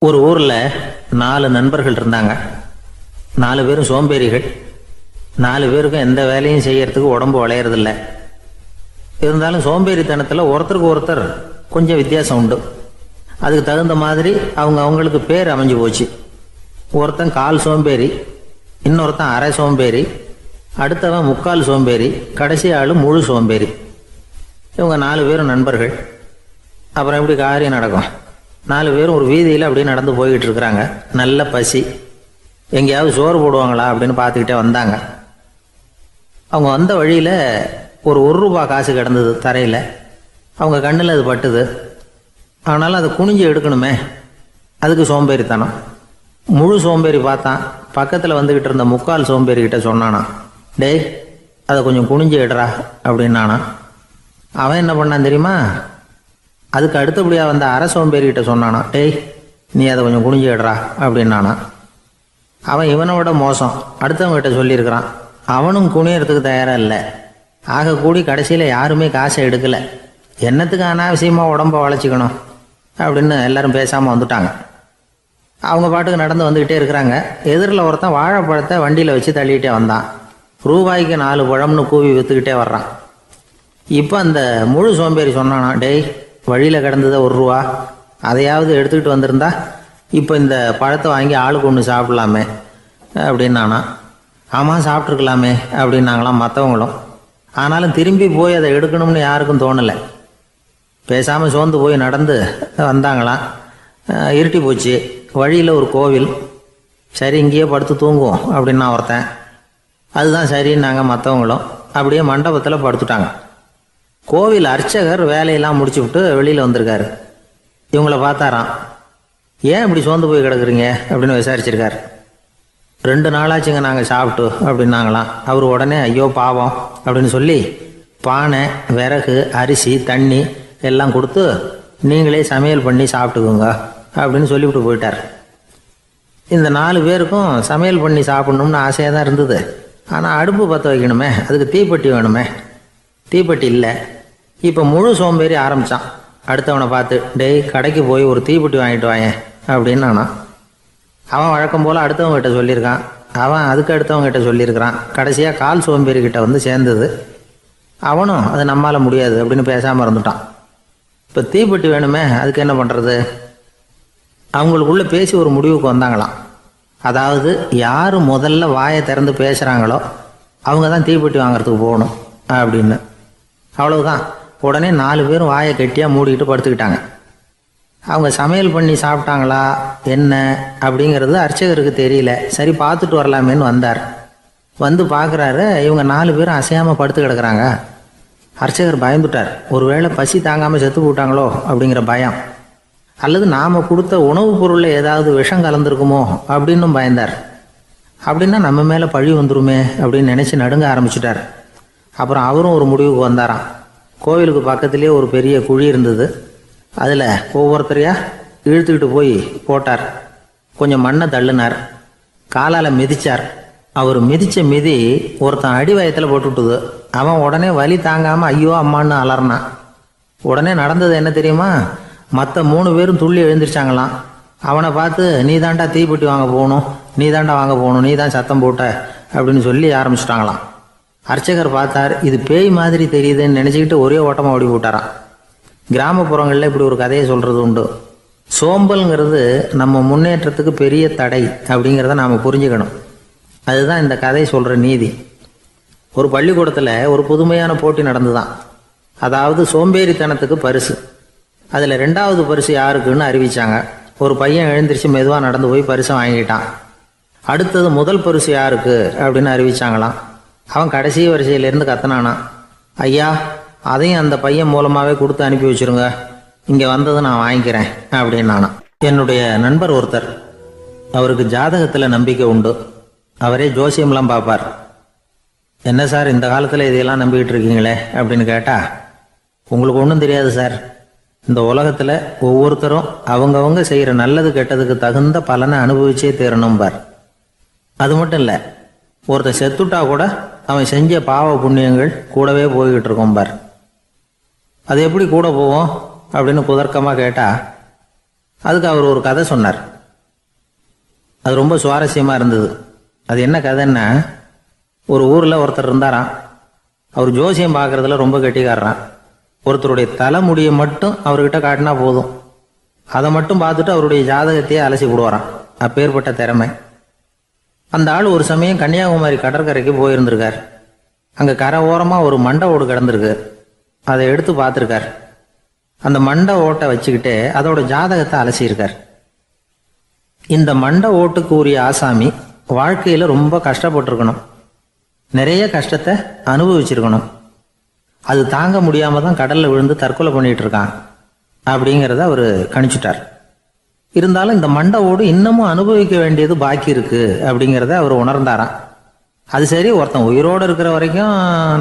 ஒரு ஊர்ல 4 நண்பர்கள் இருந்தாங்க. 4 பேரும் சோம்பேறிகள். 4 பேருக்கும் எந்த வேலையும் செய்யறதுக்கு உடம்பு வளையறதில்ல. இருந்தாலும் சோம்பேறித்தனத்துல ஒருத்தருக்கு ஒருத்தர் கொஞ்சம் வித்தியாசம் உண்டு. அதுக்கு தகுந்த மாதிரி அவங்களுக்கு பேர் அமைஞ்சு போச்சு. ஒருத்தன் கால் சோம்பேறி, இன்னொருத்தன் அரை சோம்பேறி, அடுத்தவன் முக்கால் சோம்பேறி, கடைசி ஆளு முழு சோம்பேறி. இவங்க 4 பேரும் நண்பர்கள். அப்புறம் எப்படி காரியம் நடக்கும்? 4 பேரும் ஒரு வீதியில் அப்படியே நடந்து போய்கிட்டு இருக்கிறாங்க. நல்ல பசி. எங்கேயாவது சோறு போடுவாங்களா அப்படின்னு பார்த்துக்கிட்டே வந்தாங்க. அவங்க வந்த வழியில் ஒரு ரூபா காசு கிடந்தது தரையில். அவங்க கண்ணில் அது பட்டுது. ஆனாலும் அதை குனிஞ்சு எடுக்கணுமே, அதுக்கு சோம்பேறித்தனம். முழு சோம்பேறி பார்த்தான். பக்கத்தில் வந்துக்கிட்டு இருந்த முக்கால் சோம்பேறிக்கிட்ட சொன்னானா, டேய் அதை கொஞ்சம் குனிஞ்சு எடுறா அப்படின்னானா. அவன் என்ன பண்ணான் தெரியுமா? அதுக்கு அடுத்தபடியாக வந்த அரை சோம்பேறிகிட்ட சொன்னானா, டேய் நீ அதை கொஞ்சம் குனிஞ்சு எடுறா அப்படின்னானா. அவன் இவனை விட மோசம். அடுத்தவங்ககிட்ட சொல்லியிருக்கிறான். அவனும் குனியறதுக்கு தயாராக இல்லை. ஆக கூடி கடைசியில் யாருமே காசை எடுக்கலை. என்னத்துக்கு அனாவசியமாக உடம்ப வளைச்சிக்கணும் அப்படின்னு எல்லாரும் பேசாமல் வந்துட்டாங்க. அவங்க பாட்டுக்கு நடந்து வந்துக்கிட்டே இருக்கிறாங்க. எதிரில் ஒருத்தன் வாழைப்பழத்தை வண்டியில் வச்சு தள்ளிக்கிட்டே வந்தான். ரூபாய்க்கு 4 பழம்னு கூவி விற்றுக்கிட்டே வர்றான். இப்போ அந்த முழு சோம்பேறி சொன்னானா, டேய் வழியில் கிடந்ததை ரூபா, அதையாவது எடுத்துக்கிட்டு வந்திருந்தா இப்போ இந்த பழத்தை வாங்கி ஆளுக்கு ஒன்று சாப்பிடலாமே அப்படின்னானா. ஆமாம் சாப்பிட்ருக்கலாமே அப்படின்னாங்களாம் மற்றவங்களும். ஆனாலும் திரும்பி போய் அதை எடுக்கணும்னு யாருக்கும் தோணலை. பேசாமல் சோர்ந்து போய் நடந்து வந்தாங்களாம். இருட்டி போச்சு. வழியில் ஒரு கோவில். சரி இங்கேயே படுத்து தூங்குவோம் அப்படின்னா ஒருத்தன். அதுதான் சரின்னாங்க மற்றவங்களும். அப்படியே மண்டபத்தில் படுத்துட்டாங்க. கோவில் அர்ச்சகர் வேலையெல்லாம் முடிச்சு விட்டு வெளியில் வந்திருக்காரு. இவங்கள பார்த்தாராம். ஏன் இப்படி சோர்ந்து போய் கிடக்குறீங்க அப்படின்னு விசாரிச்சிருக்காரு. 2 நாளாச்சுங்க நாங்கள் சாப்பிட்டு அப்படின்னாங்களாம். அவர் உடனே ஐயோ பாவம் அப்படின்னு சொல்லி பானை, விறகு, அரிசி, தண்ணி எல்லாம் கொடுத்து நீங்களே சமையல் பண்ணி சாப்பிட்டுக்குங்க அப்படின்னு சொல்லிவிட்டு போயிட்டார். இந்த 4 பேருக்கும் சமையல் பண்ணி சாப்பிட்ணும்னு ஆசையாக தான் இருந்தது. ஆனால் அடுப்பு பற்ற வைக்கணுமே, அதுக்கு தீப்பெட்டி வேணுமே. தீப்பெட்டி இல்லை. இப்போ முழு சோம்பேறி ஆரம்பித்தான். அடுத்தவனை பார்த்து, டேய் கடைக்கு போய் ஒரு தீப்பெட்டி வாங்கிட்டு வாயேன் அப்படின்னு நானா. அவன் வழக்கம் போல் அடுத்தவங்ககிட்ட சொல்லியிருக்கான். அவன் அதுக்கு அடுத்தவங்ககிட்ட சொல்லியிருக்கிறான். கடைசியாக கால் சோம்பேறிக்கிட்ட வந்து சேர்ந்தது. அவனும் அது நம்மால் முடியாது அப்படின்னு பேசாமல் இருந்துட்டான். இப்போ தீப்பெட்டி வேணுமே, அதுக்கு என்ன பண்ணுறது? அவங்களுக்குள்ளே பேசி ஒரு முடிவுக்கு வந்தாங்களாம். அதாவது யார் முதல்ல வாயை திறந்து பேசுகிறாங்களோ அவங்க தான் தீப்பெட்டி வாங்கிறதுக்கு போகணும் அப்படின்னு. அவ்வளவுதான். உடனே 4 பேரும் வாயை கெட்டியாக மூடிக்கிட்டு படுத்துக்கிட்டாங்க. அவங்க சமையல் பண்ணி சாப்பிட்டாங்களா என்ன அப்படிங்கிறது அர்ச்சகருக்கு தெரியல. சரி பார்த்துட்டு வரலாமேன்னு வந்தார். வந்து பார்க்குறாரு, இவங்க 4 பேரும் அசையாமல் படுத்து கிடக்குறாங்க. அர்ச்சகர் பயந்துட்டார். ஒருவேளை பசி தாங்காமல் செத்து போட்டாங்களோ அப்படிங்கிற பயம், அல்லது நாம் கொடுத்த உணவுப் பொருளில் ஏதாவது விஷம் கலந்துருக்குமோ அப்படின்னும் பயந்தார். அப்படின்னா நம்ம மேலே பழி வந்துருமே அப்படின்னு நினச்சி நடுங்க ஆரம்பிச்சுட்டார். அப்புறம் அவரும் ஒரு முடிவுக்கு வந்தாராம். கோவிலுக்கு பக்கத்துலேயே ஒரு பெரிய குழி இருந்தது. அதில் ஒவ்வொருத்தரையா இழுத்துக்கிட்டு போய் போட்டார். கொஞ்சம் மண்ணை தள்ளினார். காலால் மிதித்தார். அவர் மிதித்த மிதி ஒருத்தன் அடி வயத்தில் போட்டுவிட்டுது. அவன் உடனே வலி தாங்காமல் ஐயோ அம்மான்னு அலறினான். உடனே நடந்தது என்ன தெரியுமா? மற்ற 3 பேரும் துள்ளி எழுந்திரிச்சாங்களாம். அவனை பார்த்து நீ தாண்டா தீப்பெட்டி வாங்க போகணும், நீ தாண்டா வாங்க போகணும், நீ தான் சத்தம் போட்ட அப்படின்னு சொல்லி ஆரம்பிச்சிட்டாங்களாம். அர்ச்சகர் பார்த்தார். இது பேய் மாதிரி தெரியுதுன்னு நினச்சிக்கிட்டு ஒரே ஓட்டமாக ஓடி போட்டாராம். கிராமப்புறங்களில் இப்படி ஒரு கதையை சொல்கிறது உண்டு. சோம்பல்ங்கிறது நம்ம முன்னேற்றத்துக்கு பெரிய தடை அப்படிங்கிறத நாம் புரிஞ்சுக்கணும். அதுதான் இந்த கதை சொல்கிற நீதி. ஒரு பள்ளிக்கூடத்தில் ஒரு புதுமையான போட்டி நடந்துதான். அதாவது சோம்பேறித்தனத்துக்கு பரிசு. அதில் 2வது பரிசு யாருக்குன்னு அறிவித்தாங்க. ஒரு பையன் எழுந்திரிச்சு மெதுவாக நடந்து போய் பரிசை வாங்கிட்டான். அடுத்தது முதல் பரிசு யாருக்கு அப்படின்னு அறிவிச்சாங்களாம். அவன் கடைசி வரிசையிலேருந்து கத்தனானா, ஐயா அதையும் அந்த பையன் மூலமாகவே கொடுத்து அனுப்பி வச்சுருங்க, இங்கே வந்ததை நான் வாங்கிக்கிறேன் அப்படின்னு நானா. என்னுடைய நண்பர் ஒருத்தர், அவருக்கு ஜாதகத்தில் நம்பிக்கை உண்டு. அவரே ஜோசியம்லாம் பார்ப்பார். என்ன சார் இந்த காலத்தில் இதையெல்லாம் நம்பிக்கிட்டு இருக்கீங்களே அப்படின்னு கேட்டால், உங்களுக்கு ஒன்றும் தெரியாது சார். இந்த உலகத்தில் ஒவ்வொருத்தரும் அவங்கவங்க செய்கிற நல்லது கெட்டதுக்கு தகுந்த பலனை அனுபவிச்சே தீரணும்பார். அது மட்டும் இல்லை, ஒருத்தர் செத்துட்டா கூட அவன் செஞ்ச பாவ புண்ணியங்கள் கூடவே போய்கிட்டு இருக்கோம் பார். அது எப்படி கூட போவோம் அப்படின்னு குதர்க்கமாக கேட்டால், அதுக்கு அவர் ஒரு கதை சொன்னார். அது ரொம்ப சுவாரஸ்யமாக இருந்தது. அது என்ன கதைன்னா, ஒரு ஊரில் ஒருத்தர் இருந்தாராம். அவர் ஜோசியம் பார்க்குறதுல ரொம்ப கெட்டிக்காரரான். ஒருத்தருடைய தலைமுடியை மட்டும் அவர்கிட்ட காட்டினா போதும், அதை மட்டும் பார்த்துட்டு அவருடைய ஜாதகத்தையே அலசி விடுவாராம். அப்பேற்பட்ட திறமை. அந்த ஆள் ஒரு சமயம் கன்னியாகுமரி கடற்கரைக்கு போயிருந்திருக்கார். அங்கே கரை ஓரமாக ஒரு மண்டை ஓடு கிடந்திருக்கு. அதை எடுத்து பார்த்துருக்கார். அந்த மண்டை ஓட்டை வச்சுக்கிட்டே அதோட ஜாதகத்தை அலசியிருக்கார். இந்த மண்டை ஓட்டுக்கு உரிய ஆசாமி வாழ்க்கையில் ரொம்ப கஷ்டப்பட்டிருக்கணும், நிறைய கஷ்டத்தை அனுபவிச்சிருக்கணும். அது தாங்க முடியாமல் தான் கடலில் விழுந்து தற்கொலை பண்ணிட்டு இருக்கான் அப்படிங்கிறத அவர் கணிச்சுட்டார். இருந்தாலும் இந்த மண்டை ஓடு இன்னமும் அனுபவிக்க வேண்டியது பாக்கி இருக்கு அப்படிங்கிறத அவர் உணர்ந்தாராம். அது சரி, ஒருத்தன் உயிரோடு இருக்கிற வரைக்கும்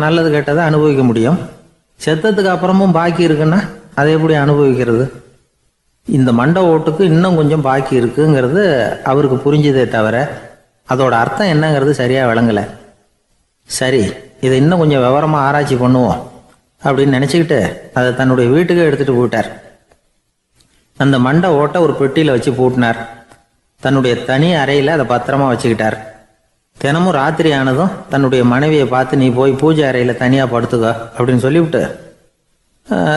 நல்லது கெட்டதை அனுபவிக்க முடியும், செத்ததுக்கு அப்புறமும் பாக்கி இருக்குன்னா அதை எப்படி அனுபவிக்கிறது? இந்த மண்டை ஓட்டுக்கு இன்னும் கொஞ்சம் பாக்கி இருக்குங்கிறது அவருக்கு புரிஞ்சதே தவிர அதோட அர்த்தம் என்னங்கிறது சரியா விளங்கலை. சரி, இதை இன்னும் கொஞ்சம் விவரமாக ஆராய்ச்சி பண்ணுவோம் அப்படின்னு நினச்சிக்கிட்டு அதை தன்னுடைய வீட்டுக்கு எடுத்துகிட்டு போயிட்டார். அந்த மண்டை ஓட்டை ஒரு பெட்டியில் வச்சு பூட்டினார். தன்னுடைய தனி அறையில் அதை பத்திரமா வச்சுக்கிட்டார். தினமும் ராத்திரி ஆனதும் தன்னுடைய மனைவியை பார்த்து, நீ போய் பூஜை அறையில் தனியாக படுத்துக்க அப்படின்னு சொல்லிவிட்டு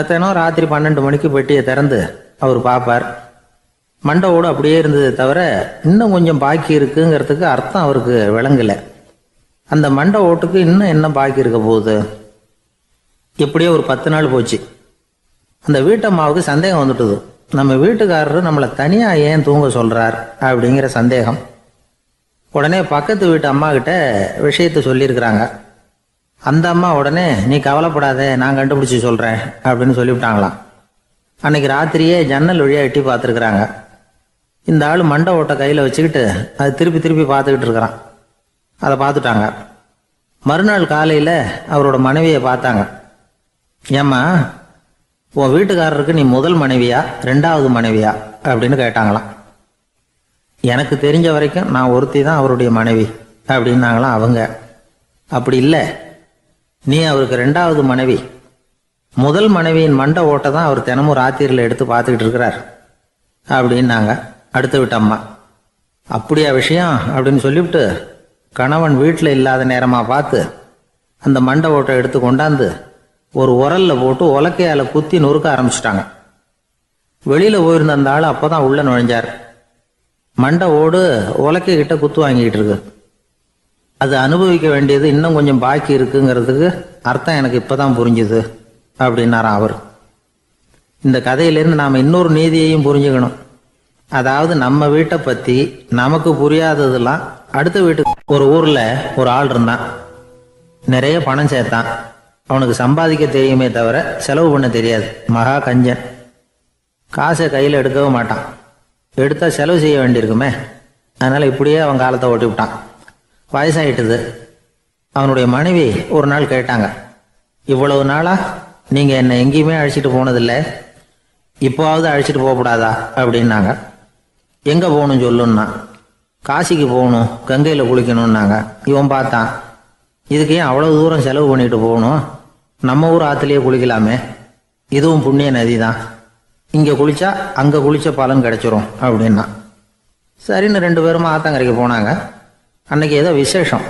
தினம் ராத்திரி 12 மணிக்கு பெட்டியை திறந்து அவர் பார்ப்பார். மண்டை ஓடு அப்படியே இருந்தது தவிர இன்னும் கொஞ்சம் பாக்கி இருக்குங்கிறதுக்கு அர்த்தம் அவருக்கு விளங்கலை. அந்த மண்டை ஓட்டுக்கு இன்னும் என்ன பாக்கி இருக்க போகுது? எப்படியோ ஒரு 10 நாள் போச்சு. அந்த வீட்டம்மாவுக்கு சந்தேகம் வந்துட்டுது. நம்ம வீட்டுக்காரரு நம்மளை தனியாக ஏன் தூங்க சொல்கிறார் அப்படிங்கிற சந்தேகம். உடனே பக்கத்து வீட்டு அம்மா கிட்ட விஷயத்த சொல்லியிருக்கிறாங்க. அந்த அம்மா உடனே, நீ கவலைப்படாத, நான் கண்டுபிடிச்சி சொல்கிறேன் அப்படின்னு சொல்லிவிட்டாங்களாம். அன்னைக்கு ராத்திரியே ஜன்னல் வழியாக எட்டி பார்த்துருக்குறாங்க. இந்த ஆள் மண்டை ஓட்டை கையில் வச்சுக்கிட்டு அது திருப்பி திருப்பி பார்த்துக்கிட்டு இருக்கிறான். அதை பார்த்துட்டாங்க. மறுநாள் காலையில் அவரோட மனைவியை பார்த்தாங்க. ஏம்மா, உன் வீட்டுக்காரருக்கு நீ முதல் மனைவியா 2வது மனைவியா அப்படின்னு கேட்டாங்களாம். எனக்கு தெரிஞ்ச வரைக்கும் நான் ஒருத்தி தான் அவருடைய மனைவி அப்படின்னாங்களாம் அவங்க. அப்படி இல்லை, நீ அவருக்கு 2வது மனைவி. முதல் மனைவியின் மண்டை ஓட்டை தான் அவர் தினமும் ராத்திரியில் எடுத்து பார்த்துக்கிட்டு இருக்கிறார் அப்படின்னாங்க அடுத்த வீட்டு அம்மா. அப்படியா விஷயம் அப்படின்னு சொல்லிவிட்டு கணவன் வீட்டில் இல்லாத நேரமாக பார்த்து அந்த மண்டை ஓட்டை எடுத்து கொண்டாந்து ஒரு உரலில் போட்டு உலக்கையால் குத்தி நொறுக்க ஆரம்பிச்சிட்டாங்க. வெளியில் போயிருந்த அந்த ஆள் அப்போ தான் உள்ளே நுழைஞ்சார். மண்டை ஓடு உலக்கை கிட்ட குத்து வாங்கிக்கிட்டு இருக்கு. அது அனுபவிக்க வேண்டியது இன்னும் கொஞ்சம் பாக்கி இருக்குங்கிறதுக்கு அர்த்தம் எனக்கு இப்போ தான் புரிஞ்சுது அப்படின்னாராம் அவர். இந்த கதையிலேருந்து நாம் இன்னொரு நீதியையும் புரிஞ்சுக்கணும். அதாவது நம்ம வீட்டை பற்றி நமக்கு புரியாததெல்லாம் அடுத்த வீட்டுக்கு. ஒரு ஊரில் ஒரு ஆள் இருந்தான். நிறைய பணம் சேர்த்தான். அவனுக்கு சம்பாதிக்க தெரியுமே தவிர செலவு பண்ண தெரியாது. மகா கஞ்சன். காசை கையில் எடுக்கவும் மாட்டான். எடுத்தால் செலவு செய்ய வேண்டியிருக்குமே. அதனால் இப்படியே அவன் காலத்தை ஓட்டி விட்டான். வயசாயிட்டுது. அவனுடைய மனைவி ஒரு நாள் கேட்டாங்க, இவ்வளவு நாளா நீங்கள் என்னை எங்கேயுமே அழைச்சிட்டு போனதில்லை, இப்போவாவது அழைச்சிட்டு போகக்கூடாதா அப்படின்னாங்க. எங்கே போகணும் சொல்லுன்னா. காசிக்கு போகணும், கங்கையில் குளிக்கணும்னாங்க. இவன் பார்த்தான், இதுக்கு ஏன் அவ்வளோ தூரம் செலவு பண்ணிட்டு போகணும், நம்ம ஊர் ஆற்றுலேயே குளிக்கலாமே, இதுவும் புண்ணிய நதி தான், இங்கே குளிச்சா அங்கே குளிச்ச பலன் கிடைச்சிரும் அப்படின்னா. சரின்னு 2 பேரும் ஆத்தங்கரைக்கு போனாங்க. அன்னைக்கு ஏதோ விசேஷம்,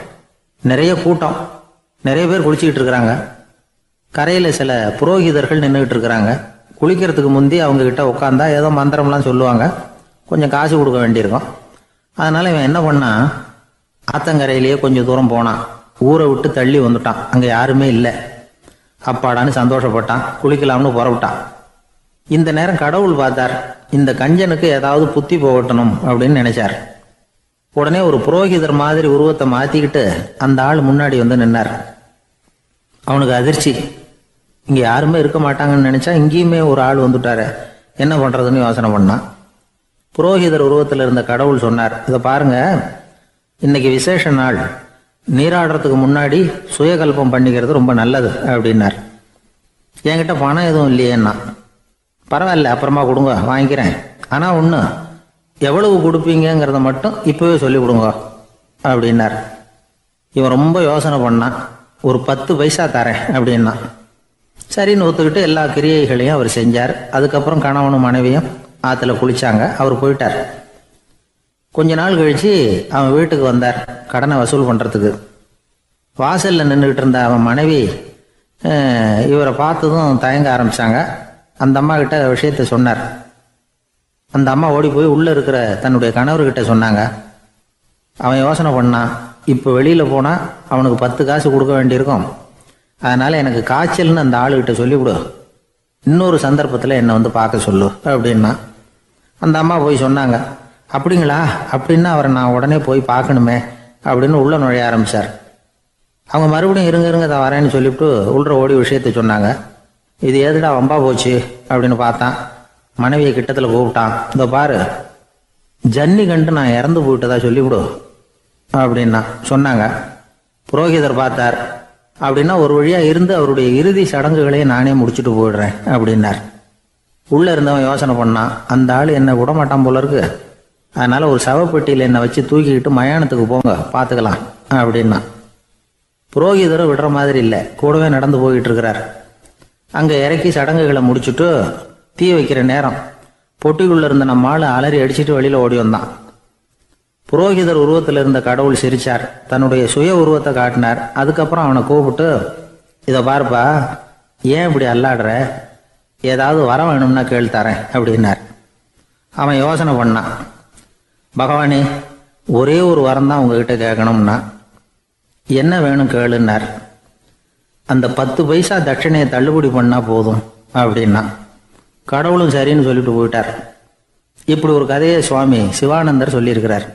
நிறைய கூட்டம், நிறைய பேர் குளிச்சுக்கிட்டு இருக்கிறாங்க. கரையில் சில புரோகிதர்கள் நின்றுக்கிட்டு இருக்கிறாங்க. குளிக்கிறதுக்கு முந்தி அவங்கக்கிட்ட உட்காந்தா ஏதோ மந்திரம்லாம் சொல்லுவாங்க, கொஞ்சம் காசு கொடுக்க வேண்டியிருக்கும். அதனால் இவன் என்ன பண்ணான், ஆத்தங்கரையிலேயே கொஞ்சம் தூரம் போனான். ஊரை விட்டு தள்ளி வந்துட்டான். அங்கே யாருமே இல்லை. அப்பாடான்னு சந்தோஷப்பட்டான். குளிக்கலாம்னு புறப்பட்டான். இந்த நேரம் கடவுள் பார்த்தார், இந்த கஞ்சனுக்கு ஏதாவது புத்தி போகட்டணும் அப்படின்னு நினைச்சார். உடனே ஒரு புரோகிதர் மாதிரி உருவத்தை மாற்றிக்கிட்டு அந்த ஆள் முன்னாடி வந்து நின்னார். அவனுக்கு அதிர்ச்சி. இங்கே யாருமே இருக்க மாட்டாங்கன்னு நினச்சா இங்கேயுமே ஒரு ஆள் வந்துட்டாரு, என்ன பண்ணுறதுன்னு யோசனை பண்ணான். புரோகிதர் உருவத்தில் இருந்த கடவுள் சொன்னார், இதை பாருங்க, இன்னைக்கு விசேஷ நாள், நீராடுறதுக்கு முன்னாடி சுயகல்பம் பண்ணிக்கிறது ரொம்ப நல்லது அப்படின்னார். என்கிட்ட பணம் எதுவும் இல்லையேன்னா. பரவாயில்ல, அப்புறமா கொடுங்க, வாங்கிக்கிறேன். ஆனால் ஒன்று, எவ்வளவு கொடுப்பீங்கிறத மட்டும் இப்போவே சொல்லி கொடுங்க அப்படின்னார். இவன் ரொம்ப யோசனை பண்ணான். ஒரு 10 பைசா தரேன் அப்படின்னா. சரின்னு ஒத்துக்கிட்டு எல்லா கிரியைகளையும் அவர் செஞ்சார். அதுக்கப்புறம் கணவனும் மனைவியும் ஆற்றுல குளிச்சாங்க. அவர் போயிட்டார். கொஞ்ச நாள் கழித்து அவன் வீட்டுக்கு வந்தார் கடனை வசூல் பண்ணுறதுக்கு. வாசலில் நின்றுக்கிட்டு இருந்த அவன் மனைவி இவரை பார்த்ததும் தயங்க ஆரம்பித்தாங்க. அந்த அம்மா கிட்ட விஷயத்த சொன்னார். அந்த அம்மா ஓடி போய் உள்ளே இருக்கிற தன்னுடைய கணவர்கிட்ட சொன்னாங்க. அவன் யோசனை பண்ணான், இப்போ வெளியில் போனால் அவனுக்கு 10 காசு கொடுக்க வேண்டியிருக்கும், அதனால் எனக்கு காய்ச்சல்னு அந்த ஆளுகிட்ட சொல்லிவிடு, இன்னொரு சந்தர்ப்பத்தில் என்னை வந்து பார்க்க சொல்லு அப்படின்னா. அந்த அம்மா போய் சொன்னாங்க. அப்படிங்களா, அப்படின்னா அவரை நான் உடனே போய் பார்க்கணுமே அப்படின்னு உள்ள நுழைய ஆரம்பித்தார். அவங்க மறுபடியும் இருங்க தான் வரேன்னு சொல்லிவிட்டு உள்ள ஓடி விஷயத்த சொன்னாங்க. இது எதுடா வம்பா போச்சு அப்படின்னு பார்த்தான். மனைவியை கிட்டத்தில் கூப்பிட்டான். இந்த பாரு, ஜன்னி கண்டு நான் இறந்து போயிட்டதா சொல்லிவிடு அப்படின்னா சொன்னாங்க. புரோகிதர் பார்த்தார். அப்படின்னா ஒரு வழியாக இருந்து அவருடைய இறுதி சடங்குகளையும் நானே முடிச்சுட்டு போயிடுறேன் அப்படின்னார். உள்ளே இருந்தவன் யோசனை பண்ணான், அந்த ஆள் என்னை விட மாட்டான் போல இருக்கு, அதனால் ஒரு சவப்பெட்டியில் என்னை வச்சு தூக்கிக்கிட்டு மயானத்துக்கு போங்க பார்த்துக்கலாம் அப்படின்னா. புரோகிதரும் விடுற மாதிரி இல்லை, கூடவே நடந்து போயிட்டு இருக்கிறார். அங்கே இறக்கி சடங்குகளை முடிச்சுட்டு தீ வைக்கிற நேரம் பொட்டிக்குள்ளே இருந்த நம்ம ஆள் அலறி அடிச்சுட்டு வெளியில் ஓடி வந்தான். புரோகிதர் உருவத்தில் இருந்த கடவுள் சிரிச்சார், தன்னுடைய சுய உருவத்தை காட்டினார். அதுக்கப்புறம் அவனை கூப்பிட்டு, இதை பாருப்பா, ஏன் இப்படி அல்லாடுற, ஏதாவது வர வேணும்னா கேள்தரேன் அப்படின்னார். அவன் யோசனை பண்ணான். பகவானே, ஒரே ஒரு வரம் தான் உங்ககிட்ட கேட்கணும்னா. என்ன வேணும் கேளுன்னார். அந்த 10 பைசா தட்சணையை தள்ளுபடி பண்ணால் போதும் அப்படின்னா. கடவுளும் சரின்னு சொல்லிட்டு போயிட்டார். இப்படி ஒரு கதையை சுவாமி சிவானந்தர் சொல்லியிருக்கிறார்.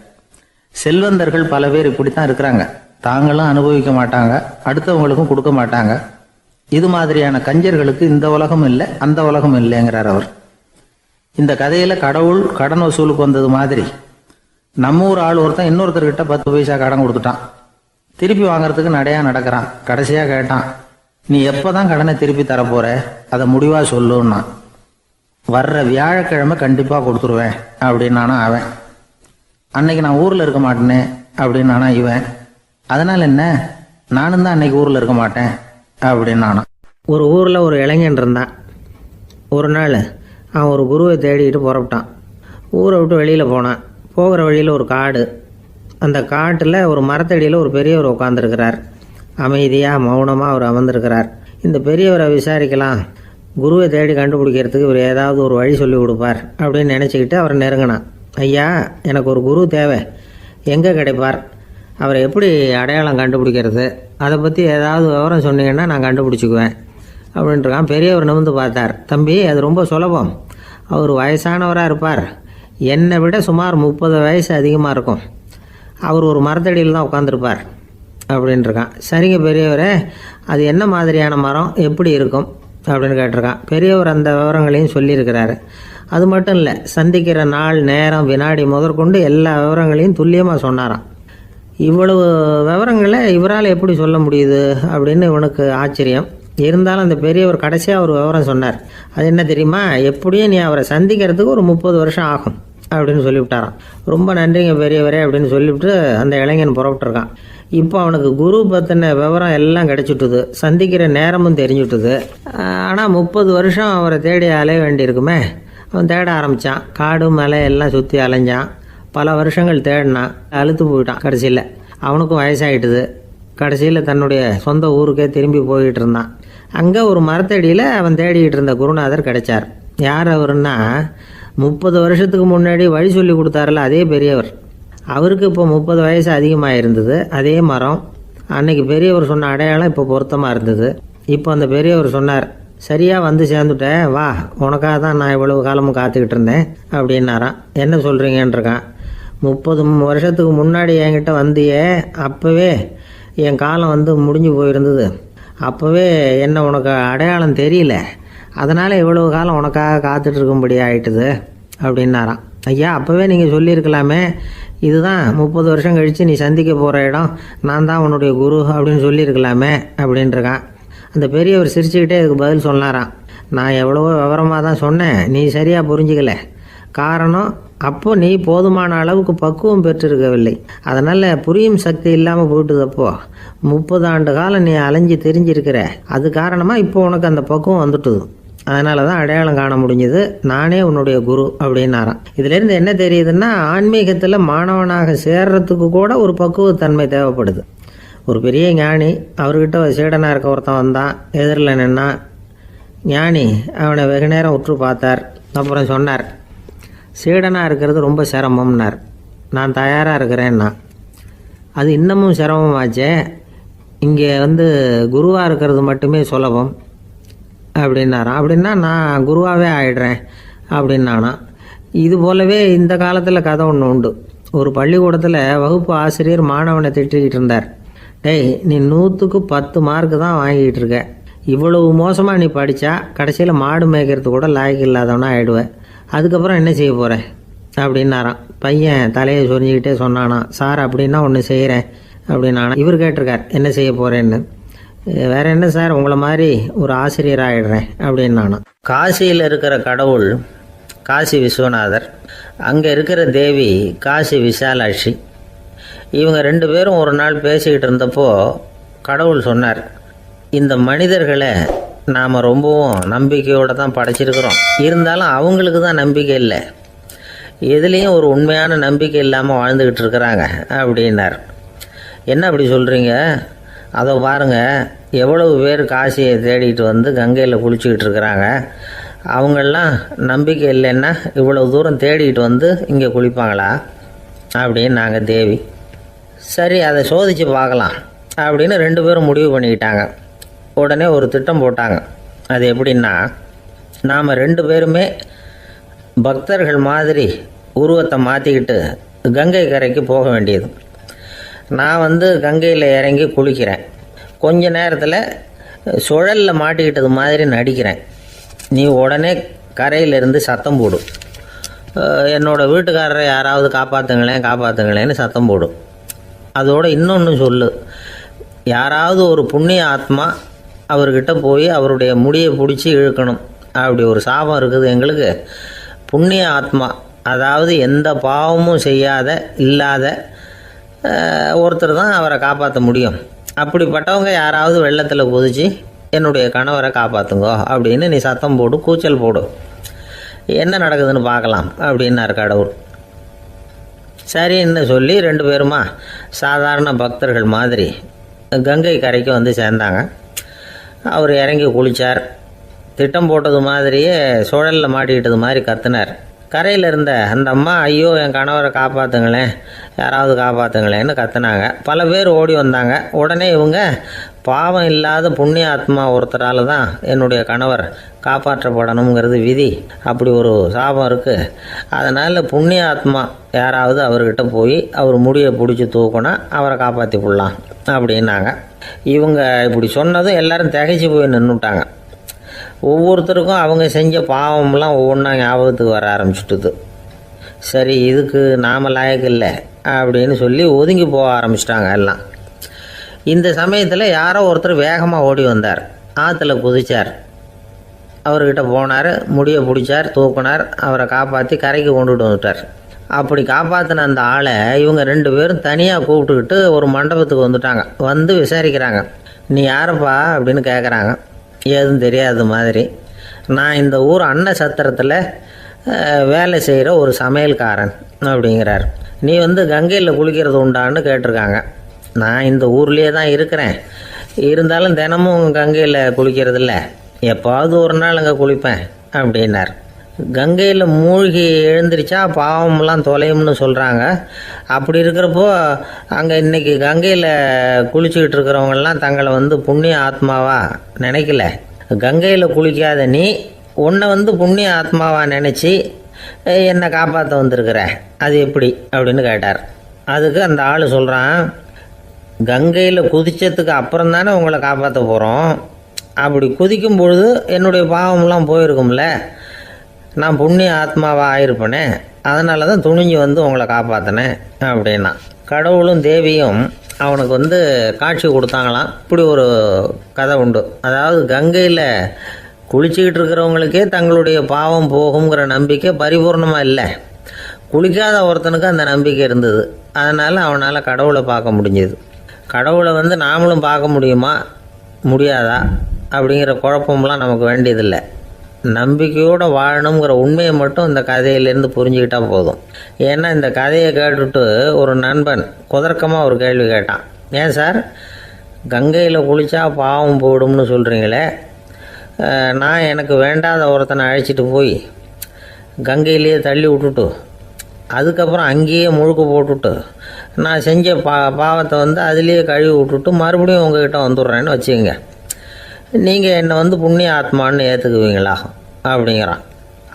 செல்வந்தர்கள் பல பேர் இப்படித்தான் இருக்கிறாங்க. தாங்களும் அனுபவிக்க மாட்டாங்க, அடுத்தவங்களுக்கும் கொடுக்க மாட்டாங்க. இது மாதிரியான கஞ்சர்களுக்கு இந்த உலகம் இல்லை, அந்த உலகம் இல்லைங்கிறார் அவர். இந்த கதையில் கடவுள் கடன் வசூலுக்கு வந்தது மாதிரி நம்ம ஊர் ஆள் ஒருத்தன் இன்னொருத்தர்கிட்ட 10 பைசா கடன் கொடுத்துட்டான். திருப்பி வாங்கறதுக்கு நடையா நடக்கிறான். கடைசியாக கேட்டான், நீ எப்போ தான் கடனை திருப்பி தரப்போற, அதை முடிவாக சொல்லுன்னா. வர்ற வியாழக்கிழமை கண்டிப்பாக கொடுத்துருவேன் அப்படின்னானா அவன். அன்னைக்கு நான் ஊரில் இருக்க மாட்டேனே அப்படின்னானா இவன். அதனால் என்ன, நானும் தான் அன்னைக்கு ஊரில் இருக்க மாட்டேன் அப்படின்னானா. ஒரு ஊரில் ஒரு இளைஞன் இருந்தான். ஒரு நாள் அவன் ஒரு குருவை தேடிக்கிட்டு புறப்பட்டான். ஊரை விட்டு வெளியில் போனான். போகிற வழியில் ஒரு காடு. அந்த காட்டில் ஒரு மரத்தடியில் ஒரு பெரியவர் உட்காந்துருக்கிறார். அமைதியாக மௌனமாக அவர் அமர்ந்திருக்கிறார். இந்த பெரியவரை விசாரிக்கலாம், குருவை தேடி கண்டுபிடிக்கிறதுக்கு இவர் ஏதாவது ஒரு வழி சொல்லி கொடுப்பார் அப்படின்னு நினச்சிக்கிட்டு அவர் நெருங்கினான். ஐயா, எனக்கு ஒரு குரு தேவை, எங்கே கிடைப்பார், அவரை எப்படி அடையாளம் கண்டுபிடிக்கிறது, அதை பற்றி ஏதாவது விவரம் சொன்னீங்கன்னா நான் கண்டுபிடிச்சிக்குவேன் அப்படின்ட்டுருக்கான். பெரியவர் நிமிர்ந்து பார்த்தார். தம்பி, அது ரொம்ப சுலபம். அவர் வயசானவராக இருப்பார், என்னை விட சுமார் 30 வயசு அதிகமாக இருக்கும். அவர் ஒரு மரத்தடியில் தான் உட்காந்துருப்பார் அப்படின்ட்டுருக்கான். சரிங்க பெரியவரே, அது என்ன மாதிரியான மரம், எப்படி இருக்கும் அப்படின்னு கேட்டிருக்கான். பெரியவர் அந்த விவரங்களையும் சொல்லியிருக்கிறாரு. அது மட்டும் இல்லை, சந்திக்கிற நாள், நேரம், வினாடி முதற்கொண்டு எல்லா விவரங்களையும் துல்லியமாக சொன்னாராம். இவ்வளவு விவரங்களை இவரால் எப்படி சொல்ல முடியுது அப்படின்னு இவனுக்கு ஆச்சரியம். இருந்தாலும் அந்த பெரியவர் கடைசியாக ஒரு விவரம் சொன்னார். அது என்ன தெரியுமா, எப்படியும் நீ அவரை சந்திக்கிறதுக்கு ஒரு 30 வருஷம் ஆகும் அப்படின்னு சொல்லிவிட்டாரான். ரொம்ப நன்றிங்க பெரியவரே அப்படின்னு சொல்லிவிட்டு அந்த இளைஞன் புறப்பட்டுருக்கான். இப்போ அவனுக்கு குரு பற்றின விவரம் எல்லாம் கிடைச்சிட்டுது, சந்திக்கிற நேரமும் தெரிஞ்சுட்டுது. ஆனால் 30 வருஷம் அவரை தேடி அலைய வேண்டியிருக்குமே. அவன் தேட ஆரம்பித்தான். காடு மலை எல்லாம் சுற்றி அலைஞ்சான். பல வருஷங்கள் தேடினான். அழுத்து போயிட்டான். கடைசியில் அவனுக்கும் வயசாகிட்டுது. கடைசியில் தன்னுடைய சொந்த ஊருக்கே திரும்பி போய்கிட்டு இருந்தான். அங்கே ஒரு மரத்தடியில் அவன் தேடிக்கிட்டு இருந்த குருநாதர் கிடைச்சார். யார் அவருன்னா, 30 வருஷத்துக்கு முன்னாடி வழி சொல்லி கொடுத்தாருல அதே பெரியவர். அவருக்கு இப்போ 30 வயசு அதிகமாக இருந்தது. அதே மரம். அன்னைக்கு பெரியவர் சொன்ன அடையாளம் இப்போ பொருத்தமாக இருந்தது. இப்போ அந்த பெரியவர் சொன்னார், சரியாக வந்து சேர்ந்துட்டேன், வா, உனக்காக தான் நான் இவ்வளவு காலமும் காத்துக்கிட்டு இருந்தேன் அப்படின்னாரான். என்ன சொல்கிறீங்கன்றிருக்கான். 30 வருஷத்துக்கு முன்னாடி என்கிட்ட வந்தியே, அப்போவே என் காலம் வந்து முடிஞ்சு போயிருந்தது. அப்போவே என்ன உனக்கு அடையாளம் தெரியல, அதனால் இவ்வளவு காலம் உனக்காக காத்துட்டு இருக்கும்படி ஆயிட்டுது அப்படின்னாராம். ஐயா, அப்போவே நீங்கள் சொல்லியிருக்கலாமே, இதுதான் 30 வருஷம் கழித்து நீ சந்திக்க போகிற இடம், நான் தான் உன்னுடைய குரு அப்படின்னு சொல்லியிருக்கலாமே அப்படின்ட்டுருக்கான். அந்த பெரியவர் சிரிச்சுக்கிட்டே இதுக்கு பதில் சொன்னாராம். நான் எவ்வளவோ விவரமாக தான் சொன்னேன், நீ சரியாக புரிஞ்சிக்கல. காரணம், அப்போ நீ போதுமான அளவுக்கு பக்குவம் பெற்றிருக்கவில்லை. அதனால் புரியும் சக்தி இல்லாமல் போயிட்டுதப்போ 30 ஆண்டு காலம் நீ அலைஞ்சி தெரிஞ்சிருக்கிற. அது காரணமாக இப்போ உனக்கு அந்த பக்குவம் வந்துட்டுது. அதனால தான் அடையாளம் காண முடிஞ்சது, நானே உன்னுடைய குரு அப்படின்னாராம். இதுலேருந்து என்ன தெரியுதுன்னா, ஆன்மீகத்தில் மாணவனாக சேர்றதுக்கு கூட ஒரு பக்குவத்தன்மை தேவைப்படுது. ஒரு பெரிய ஞானி, அவர்கிட்ட சீடனாக இருக்க ஒருத்தன் வந்தான், எதிரில் நின்னா. ஞானி அவனை வெகு நேரம் உற்று பார்த்தார். அப்புறம் சொன்னார், சீடனாக இருக்கிறது ரொம்ப சிரமம்னார். நான் தயாராக இருக்கிறேன்னா. அது இன்னமும் சிரமமாச்சே, இங்கே குருவாக இருக்கிறது மட்டுமே சுலபம் அப்படின்னாராம். அப்படின்னா நான் குருவாகவே ஆயிடுறேன் அப்படின்னானா. இது போலவே இந்த காலத்தில் கதை ஒன்று உண்டு. ஒரு பள்ளிக்கூடத்தில் வகுப்பு ஆசிரியர் மாணவனை திட்டிக்கிட்டு இருந்தார். டேய், நீ 100க்கு 10 மார்க்கு தான் வாங்கிட்டு இருக்க. இவ்வளவு மோசமாக நீ படித்தா கடைசியில் மாடு மேய்க்கிறது கூட லாய்க்கு இல்லாதவனா ஆகிடுவேன். அதுக்கப்புறம் என்ன செய்ய போகிறேன் அப்படின்னாராம். பையன் தலையை சொரிஞ்சிக்கிட்டே சொன்னானா, சார் அப்படின்னா ஒன்று செய்கிறேன் அப்படின்னானா. இவர் கேட்டிருக்கார், என்ன செய்ய போகிறேன்னு. வேற என்ன சார், உங்களை மாதிரி ஒரு ஆசிரியர் ஆகிடுறேன் அப்படின்னானா. காசியில் இருக்கிற கடவுள் காசி விஸ்வநாதர், அங்கே இருக்கிற தேவி காசி விசாலாட்சி. இவங்க 2 பேரும் ஒரு நாள் பேசிக்கிட்டு இருந்தப்போ கடவுள் சொன்னார், இந்த மனிதர்களை நாம் ரொம்பவும் நம்பிக்கையோடு தான் படைச்சிருக்கிறோம். இருந்தாலும் அவங்களுக்கு தான் நம்பிக்கை இல்லை, எதுலேயும் ஒரு உண்மையான நம்பிக்கை இல்லாமல் வாழ்ந்துக்கிட்டு இருக்கிறாங்க அப்படின்னார். என்ன அப்படி சொல்கிறீங்க? அதை பாருங்கள், எவ்வளவு பேர் காசியை தேடிட்டு கங்கையில் குளிச்சுக்கிட்டு இருக்கிறாங்க. அவங்களெலாம் நம்பிக்கை இல்லைன்னா இவ்வளவு தூரம் தேடிட்டு இங்கே குளிப்பாங்களா அப்படின்னு நாங்கள் தேவி. சரி, அதை சோதித்து பார்க்கலாம் அப்படின்னு 2 பேரும் முடிவு பண்ணிக்கிட்டாங்க. உடனே ஒரு திட்டம் போட்டாங்க. அது எப்படின்னா, நாம் 2 பேருமே பக்தர்கள் மாதிரி உருவத்தை மாற்றிக்கிட்டு கங்கை கரைக்கு போக வேண்டியது. நான் கங்கையில் இறங்கி குளிக்கிறேன். கொஞ்ச நேரத்தில் சுழலில் மாட்டிக்கிட்டது மாதிரி நடிக்கிறேன். நீ உடனே கரையிலிருந்து சத்தம் போடும், என்னோடய வீட்டுக்காரரை யாராவது காப்பாற்றுங்களேன்னு சத்தம் போடும். அதோடு இன்னொன்று சொல்லு, யாராவது ஒரு புண்ணிய ஆத்மா அவர்கிட்ட போய் அவருடைய முடியை பிடிச்சி இழுக்கணும். அப்படி ஒரு சாபம் இருக்குது எங்களுக்கு. புண்ணிய ஆத்மா, அதாவது எந்த பாவமும் செய்யாத இல்லாத ஒருத்தர் தான் அவரை காப்பாற்ற முடியும். அப்படிப்பட்டவங்க யாராவது வெள்ளத்தில் குதிச்சு என்னுடைய கணவரை காப்பாற்றுங்கோ அப்படின்னு நீ சத்தம் போடு, கூச்சல் போடு, என்ன நடக்குதுன்னு பார்க்கலாம் அப்படின்னார் கடவுள். சரின்னு சொல்லி 2 பேருமா சாதாரண பக்தர்கள் மாதிரி கங்கை கரைக்கு சேர்ந்தாங்க. அவர் இறங்கி குளித்தார். திட்டம் போட்டது மாதிரியே சுழலில் மாட்டிக்கிட்டது மாதிரி கத்துனார். கரையில் இருந்த அந்த அம்மா, ஐயோ என் கணவரை காப்பாற்றுங்களேன், யாராவது காப்பாற்றுங்களேன்னு கத்துனாங்க. பல பேர் ஓடி வந்தாங்க. உடனே இவங்க, பாவம் இல்லாத புண்ணிய ஆத்மா ஒருத்தரால் தான் என்னுடைய கணவர் காப்பாற்றப்படணுங்கிறது விதி, அப்படி ஒரு சாபம் இருக்குது, அதனால் புண்ணிய ஆத்மா யாராவது அவர்கிட்ட போய் அவர் முடியை பிடிச்சி தூக்கினா அவரை காப்பாற்றி விடலாம் அப்படின்னாங்க. இவங்க இப்படி சொன்னதும் எல்லாரும் திகைச்சு போய் நின்றுட்டாங்க. ஒவ்வொருத்தருக்கும் அவங்க செஞ்ச பாவம்லாம் ஒவ்வொன்றா ஞாபகத்துக்கு வர ஆரம்பிச்சுட்டுது. சரி, இதுக்கு நாம் லாயக்கு இல்லை அப்படின்னு சொல்லி ஒதுங்கி போக ஆரம்பிச்சிட்டாங்க எல்லாம். இந்த சமயத்தில் யாரோ ஒருத்தர் வேகமாக ஓடி வந்தார். ஆற்றுல குதிச்சார். அவர்கிட்ட போனார், முடியை பிடிச்சார், தூக்கினார், அவரை காப்பாற்றி கரைக்கு கொண்டுட்டு வந்துட்டார். அப்படி காப்பாற்றின அந்த ஆளை இவங்க 2 பேரும் தனியாக கூப்பிட்டுக்கிட்டு ஒரு மண்டபத்துக்கு வந்துட்டாங்க. விசாரிக்கிறாங்க. நீ யாரப்பா அப்படின்னு கேட்குறாங்க. ஏதும் தெரியாத மாதிரி. நான் இந்த ஊர் அன்ன சத்திரத்தில் வேலை செய்கிற ஒரு சமையல்காரன் அப்படிங்கிறார். நீ கங்கையில் குளிக்கிறது உண்டான்னு கேட்டிருக்காங்க. நான் இந்த ஊர்லேயே தான் இருக்கிறேன், இருந்தாலும் தினமும் கங்கையில் குளிக்கிறதில்ல, எப்பாவது ஒரு நாள் அங்கே குளிப்பேன் அப்படின்னார். கங்கையில் மூழ்கி எழுந்திரிச்சா பாவம்லாம் தொலையும்னு சொல்கிறாங்க. அப்படி இருக்கிறப்போ அங்கே இன்றைக்கி கங்கையில் குளிச்சுக்கிட்டு இருக்கிறவங்கெல்லாம் தங்களை புண்ணிய ஆத்மாவாக நினைக்கல. கங்கையில் குளிக்காத நீ உன்னை புண்ணிய ஆத்மாவாக நினச்சி என்னை காப்பாற்ற வந்திருக்கிற, அது எப்படி அப்படின்னு கேட்டார். அதுக்கு அந்த ஆள் சொல்கிறான், கங்கையில் குதித்ததுக்கு அப்புறம் தானே உங்களை காப்பாற்ற போகிறோம். அப்படி குதிக்கும் பொழுது என்னுடைய பாவம்லாம் போயிருக்கும்ல, நான் புண்ணிய ஆத்மாவாக ஆயிருப்பேனே, அதனால தான் துணிஞ்சு உங்களை காப்பாற்றினேன் அப்படின்னா. கடவுளும் தேவியும் அவனுக்கு காட்சி கொடுத்தாங்களாம். இப்படி ஒரு கதை உண்டு. அதாவது கங்கையில் குளிச்சுக்கிட்டு இருக்கிறவங்களுக்கே தங்களுடைய பாவம் போகுங்கிற நம்பிக்கை பரிபூர்ணமாக இல்லை. குளிக்காத ஒருத்தனுக்கு அந்த நம்பிக்கை இருந்தது. அதனால் அவனால் கடவுளை பார்க்க முடிஞ்சது. கடவுளை நாமளும் பார்க்க முடியுமா முடியாதா அப்படிங்கிற குழப்பம்லாம் நமக்கு வேண்டியதில்லை. நம்பிக்கையோடு வாழணுங்கிற உண்மையை மட்டும் இந்த கதையிலேருந்து புரிஞ்சுக்கிட்டா போதும். ஏன்னா இந்த கதையை கேட்டுட்டு ஒரு நண்பன் குதர்க்கமாக ஒரு கேள்வி கேட்டான். ஏன் சார், கங்கையில் குளித்தா பாவம் போயிடும்னு சொல்கிறீங்களே, நான் எனக்கு வேண்டாத ஒருத்தனை அழைச்சிட்டு போய் கங்கையிலேயே தள்ளி விட்டுட்டு அதுக்கப்புறம் அங்கேயே முழுக்க போட்டுட்டு நான் செஞ்ச பாவத்தை அதுலேயே கழுவி விட்டுட்டு மறுபடியும் உங்ககிட்ட வந்துடுறேன்னு வச்சுக்கோங்க, நீங்கள் என்னை புண்ணிய ஆத்மான்னு ஏற்றுக்குவீங்களா அப்படிங்கிறான்.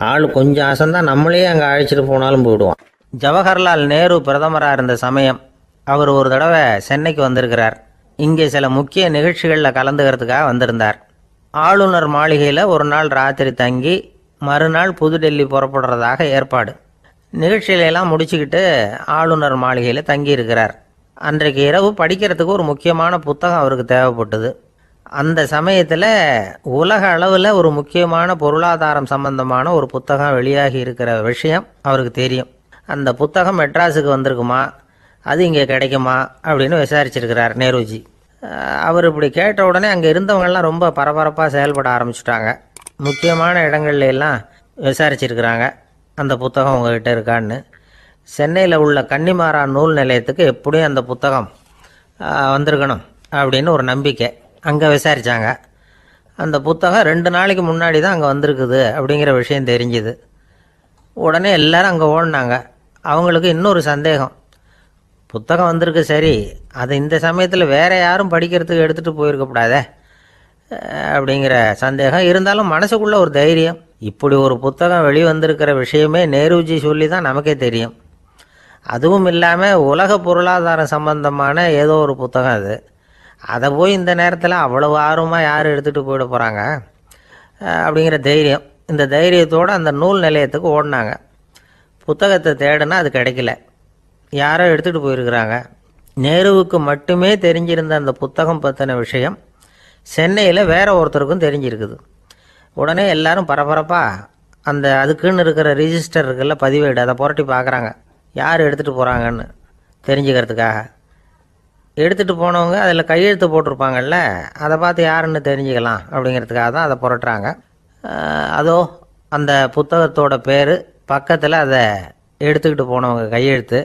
ஆள் கொஞ்சம் ஆசைந்தான், நம்மளே அங்கே அழைச்சிட்டு போனாலும் போயிடுவான். ஜவஹர்லால் நேரு பிரதமராக இருந்த சமயம் அவர் ஒரு தடவை சென்னைக்கு வந்திருக்கிறார். இங்கே சில முக்கிய நிகழ்ச்சிகளில் கலந்துக்கிறதுக்காக வந்திருந்தார். ஆளுநர் மாளிகையில் ஒரு நாள் ராத்திரி தங்கி மறுநாள் புதுடெல்லி புறப்படுறதாக ஏற்பாடு. நிகழ்ச்சியிலெல்லாம் முடிச்சுக்கிட்டு ஆளுநர் மாளிகையில் தங்கியிருக்கிறார். அன்றைக்கு இரவு படிக்கிறதுக்கு ஒரு முக்கியமான புத்தகம் அவருக்கு தேவைப்பட்டது. அந்த சமயத்தில் உலக அளவில் ஒரு முக்கியமான பொருளாதாரம் சம்பந்தமான ஒரு புத்தகம் வெளியாகி இருக்கிற விஷயம் அவருக்கு தெரியும். அந்த புத்தகம் மெட்ராஸுக்கு வந்திருக்குமா, அது இங்கே கிடைக்குமா அப்படின்னு விசாரிச்சிருக்கிறார் நேருஜி. அவர் இப்படி கேட்ட உடனே அங்கே இருந்தவங்கெல்லாம் ரொம்ப பரபரப்பாக செயல்பட ஆரம்பிச்சுட்டாங்க. முக்கியமான இடங்கள்ல எல்லாம் விசாரிச்சிருக்கிறாங்க அந்த புத்தகம் உங்ககிட்ட இருக்கான்னு. சென்னையில் உள்ள கன்னிமாரா நூல் நிலையத்துக்கு எப்படியும் அந்த புத்தகம் வந்திருக்கணும் அப்படின்னு ஒரு நம்பிக்கை. அங்கே விசாரித்தாங்க. அந்த புத்தகம் 2 நாளைக்கு முன்னாடி தான் அங்கே வந்திருக்குது அப்படிங்கிற விஷயம் தெரிஞ்சுது. உடனே எல்லாரும் அங்கே ஓடினாங்க. அவங்களுக்கு இன்னொரு சந்தேகம், புத்தகம் வந்திருக்கு சரி, அது இந்த சமயத்தில் வேறு யாரும் படிக்கிறதுக்கு எடுத்துகிட்டு போயிருக்கக்கூடாதே அப்படிங்கிற சந்தேகம் இருந்தாலும் மனசுக்குள்ளே ஒரு தைரியம். இப்படி ஒரு புத்தகம் வெளிவந்திருக்கிற விஷயமே நேருஜி சொல்லி தான் நமக்கே தெரியும். அதுவும் இல்லாமல் உலக பொருளாதாரம் சம்பந்தமான ஏதோ ஒரு புத்தகம் அது. அதை போய் இந்த நேரத்தில் அவ்வளவு ஆர்வமாக யார் எடுத்துகிட்டு போயிட போகிறாங்க அப்படிங்கிற தைரியம். இந்த தைரியத்தோடு அந்த நூல் நிலையத்துக்கு ஓடினாங்க. புத்தகத்தை தேடினா அது கிடைக்கல, யாரோ எடுத்துகிட்டு போயிருக்கிறாங்க. நேருவுக்கு மட்டுமே தெரிஞ்சிருந்த அந்த புத்தகம் பற்றின விஷயம் சென்னையில் வேற ஒருத்தருக்கும் தெரிஞ்சிருக்குது. உடனே எல்லாரும் பரபரப்பாக அதுக்குன்னு இருக்கிற ரிஜிஸ்டர் இருக்குல்ல, பதிவேடு, அதை புரட்டி பார்க்குறாங்க யார் எடுத்துகிட்டு போகிறாங்கன்னு தெரிஞ்சுக்கிறதுக்காக. எடுத்துகிட்டு போனவங்க அதில் கையெழுத்து போட்டிருப்பாங்கல்ல, அதை பார்த்து யாருன்னு தெரிஞ்சுக்கலாம் அப்படிங்கிறதுக்காக தான் அதை புரட்டுறாங்க. அதோ அந்த புத்தகத்தோட பேர் பக்கத்தில் அதை எடுத்துக்கிட்டு போனவங்க கையெழுத்து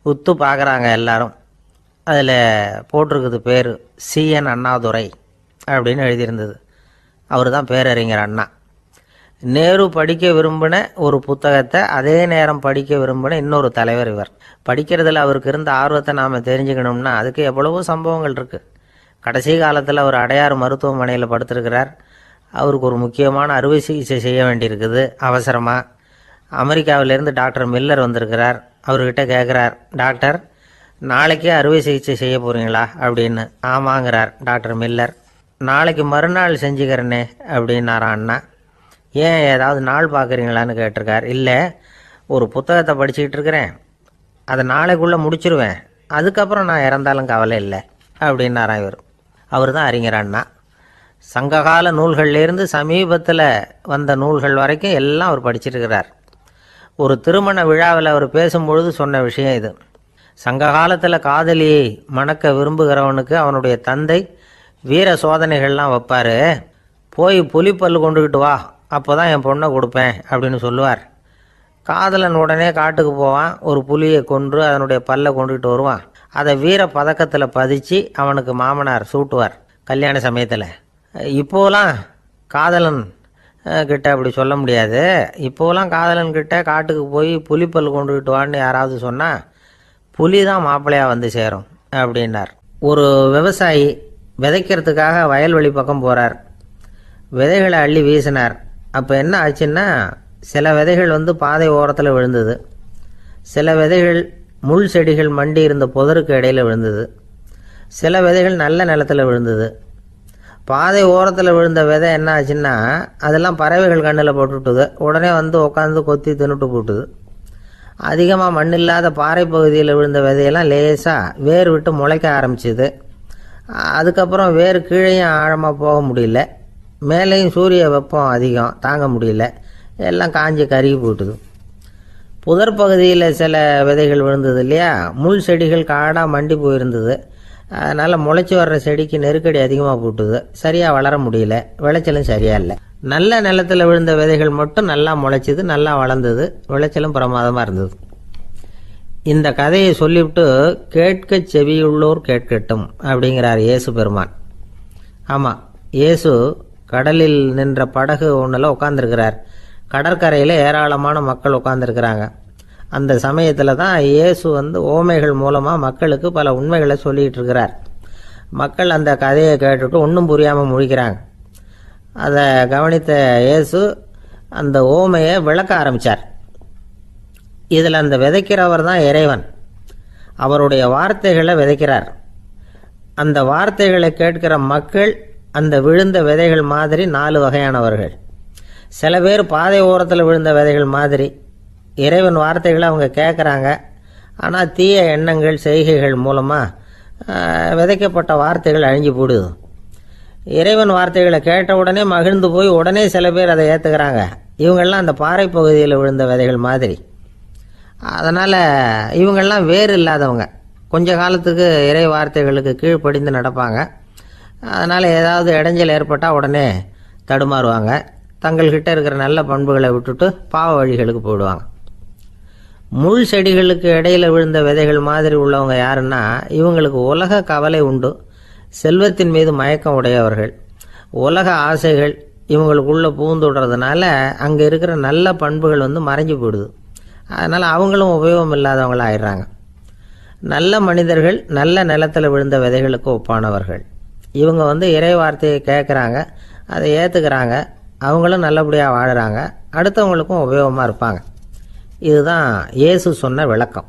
உத்து பார்க்குறாங்க எல்லாரும். அதில் போட்டிருக்குது பேர் CN அண்ணாதுரை அப்படின்னு எழுதியிருந்தது. அவர் தான் பேரறிஞர் அண்ணா. நேரு படிக்க விரும்பின ஒரு புத்தகத்தை அதே நேரம் படிக்க விரும்பின இன்னொரு தலைவர் இவர். படிக்கிறதுல அவருக்கு இருந்த ஆர்வத்தை நாம் தெரிஞ்சுக்கணும்னா அதுக்கு எவ்வளவோ சம்பவங்கள் இருக்குது. கடைசி காலத்தில் அவர் அடையாறு மருத்துவமனையில் படுத்திருக்கிறார். அவருக்கு ஒரு முக்கியமான அறுவை சிகிச்சை செய்ய வேண்டியிருக்குது அவசரமாக. அமெரிக்காவிலேருந்து டாக்டர் மில்லர் வந்திருக்கிறார். அவர்கிட்ட கேட்குறார், டாக்டர் நாளைக்கே அறுவை சிகிச்சை செய்ய போகிறீங்களா அப்படின்னு. ஆமாங்கிறார் டாக்டர் மில்லர். நாளைக்கு மறுநாள் செஞ்சுக்கிறேனே அப்படின்னாரான் அண்ணா. ஏன் ஏதாவது நாள் பார்க்குறீங்களான்னு கேட்டிருக்கார். இல்லை, ஒரு புத்தகத்தை படிச்சுக்கிட்டு இருக்கிறேன், அதை நாளைக்குள்ளே முடிச்சிருவேன், அதுக்கப்புறம் நான் இறந்தாலும் கவலை இல்லை அப்படின்னாரான் இவர். அவர் தான் அறிஞர் அண்ணா. சங்ககால நூல்கள்லேருந்து சமீபத்தில் வந்த நூல்கள் வரைக்கும் எல்லாம் அவர் படிச்சிருக்கிறார். ஒரு திருமண விழாவில் அவர் பேசும்பொழுது சொன்ன விஷயம் இது. சங்க காலத்தில் காதலியை மணக்க விரும்புகிறவனுக்கு அவனுடைய தந்தை வீர சோதனைகள்லாம் வைப்பார். போய் புலிப்பல் கொண்டுக்கிட்டு வா, அப்போ தான் என் பொண்ணை கொடுப்பேன் அப்படின்னு சொல்லுவார். காதலன் உடனே காட்டுக்கு போவான், ஒரு புலியை கொன்று அதனுடைய பல்லை கொண்டுக்கிட்டு வருவான். அதை வீர பதக்கத்தில் பதிச்சு அவனுக்கு மாமனார் சூட்டுவார் கல்யாண சமயத்தில். இப்போலாம் காதலன் கிட்ட அப்படி சொல்ல முடியாது. இப்போலாம் காதலன் கிட்ட காட்டுக்கு போய் புலிப்பல் கொண்டுக்கிட்டு வான்னு யாராவது சொன்னால் புலி தான் மாப்பிள்ளையாக வந்து சேரும் அப்படின்னார். ஒரு விவசாயி விதைக்கிறதுக்காக வயல்வெளி பக்கம் போகிறார். விதைகளை அள்ளி வீசினார். அப்போ என்ன ஆச்சுன்னா, சில விதைகள் பாதை ஓரத்தில் விழுந்தது, சில விதைகள் முள் செடிகள் மண்டி இருந்த புதருக்கு இடையில் விழுந்தது, சில விதைகள் நல்ல நிலத்தில் விழுந்தது. பாதை ஓரத்தில் விழுந்த விதை என்ன ஆச்சுன்னா, அதெல்லாம் பறவைகள் கண்ணில் போட்டுவிட்டுது. உடனே உட்காந்து கொத்தி தின்னுட்டு போட்டுது. அதிகமாக மண் இல்லாத பாறை பகுதியில் விழுந்த விதையெல்லாம் லேசாக வேர் விட்டு முளைக்க ஆரம்பிச்சுது. அதுக்கப்புறம் வேர் கீழேயும் ஆழமாக போக முடியல, மேலேயும் சூரிய வெப்பம் அதிகம் தாங்க முடியல, எல்லாம் காஞ்சி கருகி போட்டுது. புதர் பகுதியில் சில விதைகள் விழுந்தது இல்லையா, முள் செடிகள் காடாக மண்டி போயிருந்தது. அதனால் முளைச்சி வர்ற செடிக்கு நெருக்கடி அதிகமாக போட்டுது, சரியாக வளர முடியல, விளைச்சலும் சரியாக இல்லை. நல்ல நிலத்தில் விழுந்த விதைகள் மட்டும் நல்லா முளைச்சிது, நல்லா வளர்ந்தது, விளைச்சலும் பிரமாதமாக இருந்தது. இந்த கதையை சொல்லிவிட்டு கேட்க செவியுள்ளோர் கேட்கட்டும் அப்படிங்கிறார் இயேசு பெருமான். ஆமாம், இயேசு கடலில் நின்ற படகு ஒன்றில் உட்காந்துருக்கிறார். கடற்கரையில் ஏராளமான மக்கள் உட்காந்துருக்கிறாங்க. அந்த சமயத்தில் தான் இயேசு ஓமைகள் மூலமாக மக்களுக்கு பல உண்மைகளை சொல்லிகிட்டு இருக்கிறார். மக்கள் அந்த கதையை கேட்டுட்டு ஒன்றும் புரியாமல் முழிக்கிறாங்க. அதை கவனித்த இயேசு அந்த ஓமையை விளக்க ஆரம்பித்தார். இதில் அந்த விதைக்கிறவர் தான் இறைவன். அவருடைய வார்த்தைகளை விதைக்கிறார். அந்த வார்த்தைகளை கேட்கிற மக்கள் அந்த விழுந்த விதைகள் மாதிரி 4 வகையானவர்கள். சில பேர் பாதை ஓரத்தில் விழுந்த விதைகள் மாதிரி. இறைவன் வார்த்தைகளை அவங்க கேட்குறாங்க, ஆனால் தீய எண்ணங்கள் செய்கைகள் மூலமாக விதைக்கப்பட்ட வார்த்தைகள் அழிஞ்சு போடுது. இறைவன் வார்த்தைகளை கேட்ட உடனே மகிழ்ந்து போய் உடனே சில பேர் அதை ஏற்றுக்கிறாங்க. இவங்கெல்லாம் அந்த பாறை பகுதியில் விழுந்த விதைகள் மாதிரி. அதனால் இவங்கெல்லாம் வேறு இல்லாதவங்க. கொஞ்ச காலத்துக்கு இறை வார்த்தைகளுக்கு கீழ்ப்படிந்து நடப்பாங்க. அதனால் ஏதாவது இடைஞ்சல் ஏற்பட்டால் உடனே தடுமாறுவாங்க. தங்கள்கிட்ட இருக்கிற நல்ல பண்புகளை விட்டுட்டு பாவ வழிகளுக்கு போயிடுவாங்க. முள் செடிகளுக்கு இடையில் விழுந்த விதைகள் மாதிரி உள்ளவங்க யாருன்னா, இவங்களுக்கு உலக கவலை உண்டு, செல்வத்தின் மீது மயக்கம் உடையவர்கள். உலக ஆசைகள் இவங்களுக்குள்ளே பூந்துடுறதுனால அங்கே இருக்கிற நல்ல பண்புகள் மறைஞ்சு போயிடுது. அதனால் அவங்களும் உபயோகம் இல்லாதவங்களாக ஆயிடுறாங்க. நல்ல மனிதர்கள் நல்ல நிலத்தில் விழுந்த விதைகளுக்கு ஒப்பானவர்கள். இவங்க இறை வார்த்தையை கேட்குறாங்க, அதை ஏற்றுக்கிறாங்க, அவங்களும் நல்லபடியாக வாழுறாங்க, அடுத்தவங்களுக்கும் உபயோகமாக இருப்பாங்க. இதுதான் இயேசு சொன்ன விளக்கம்.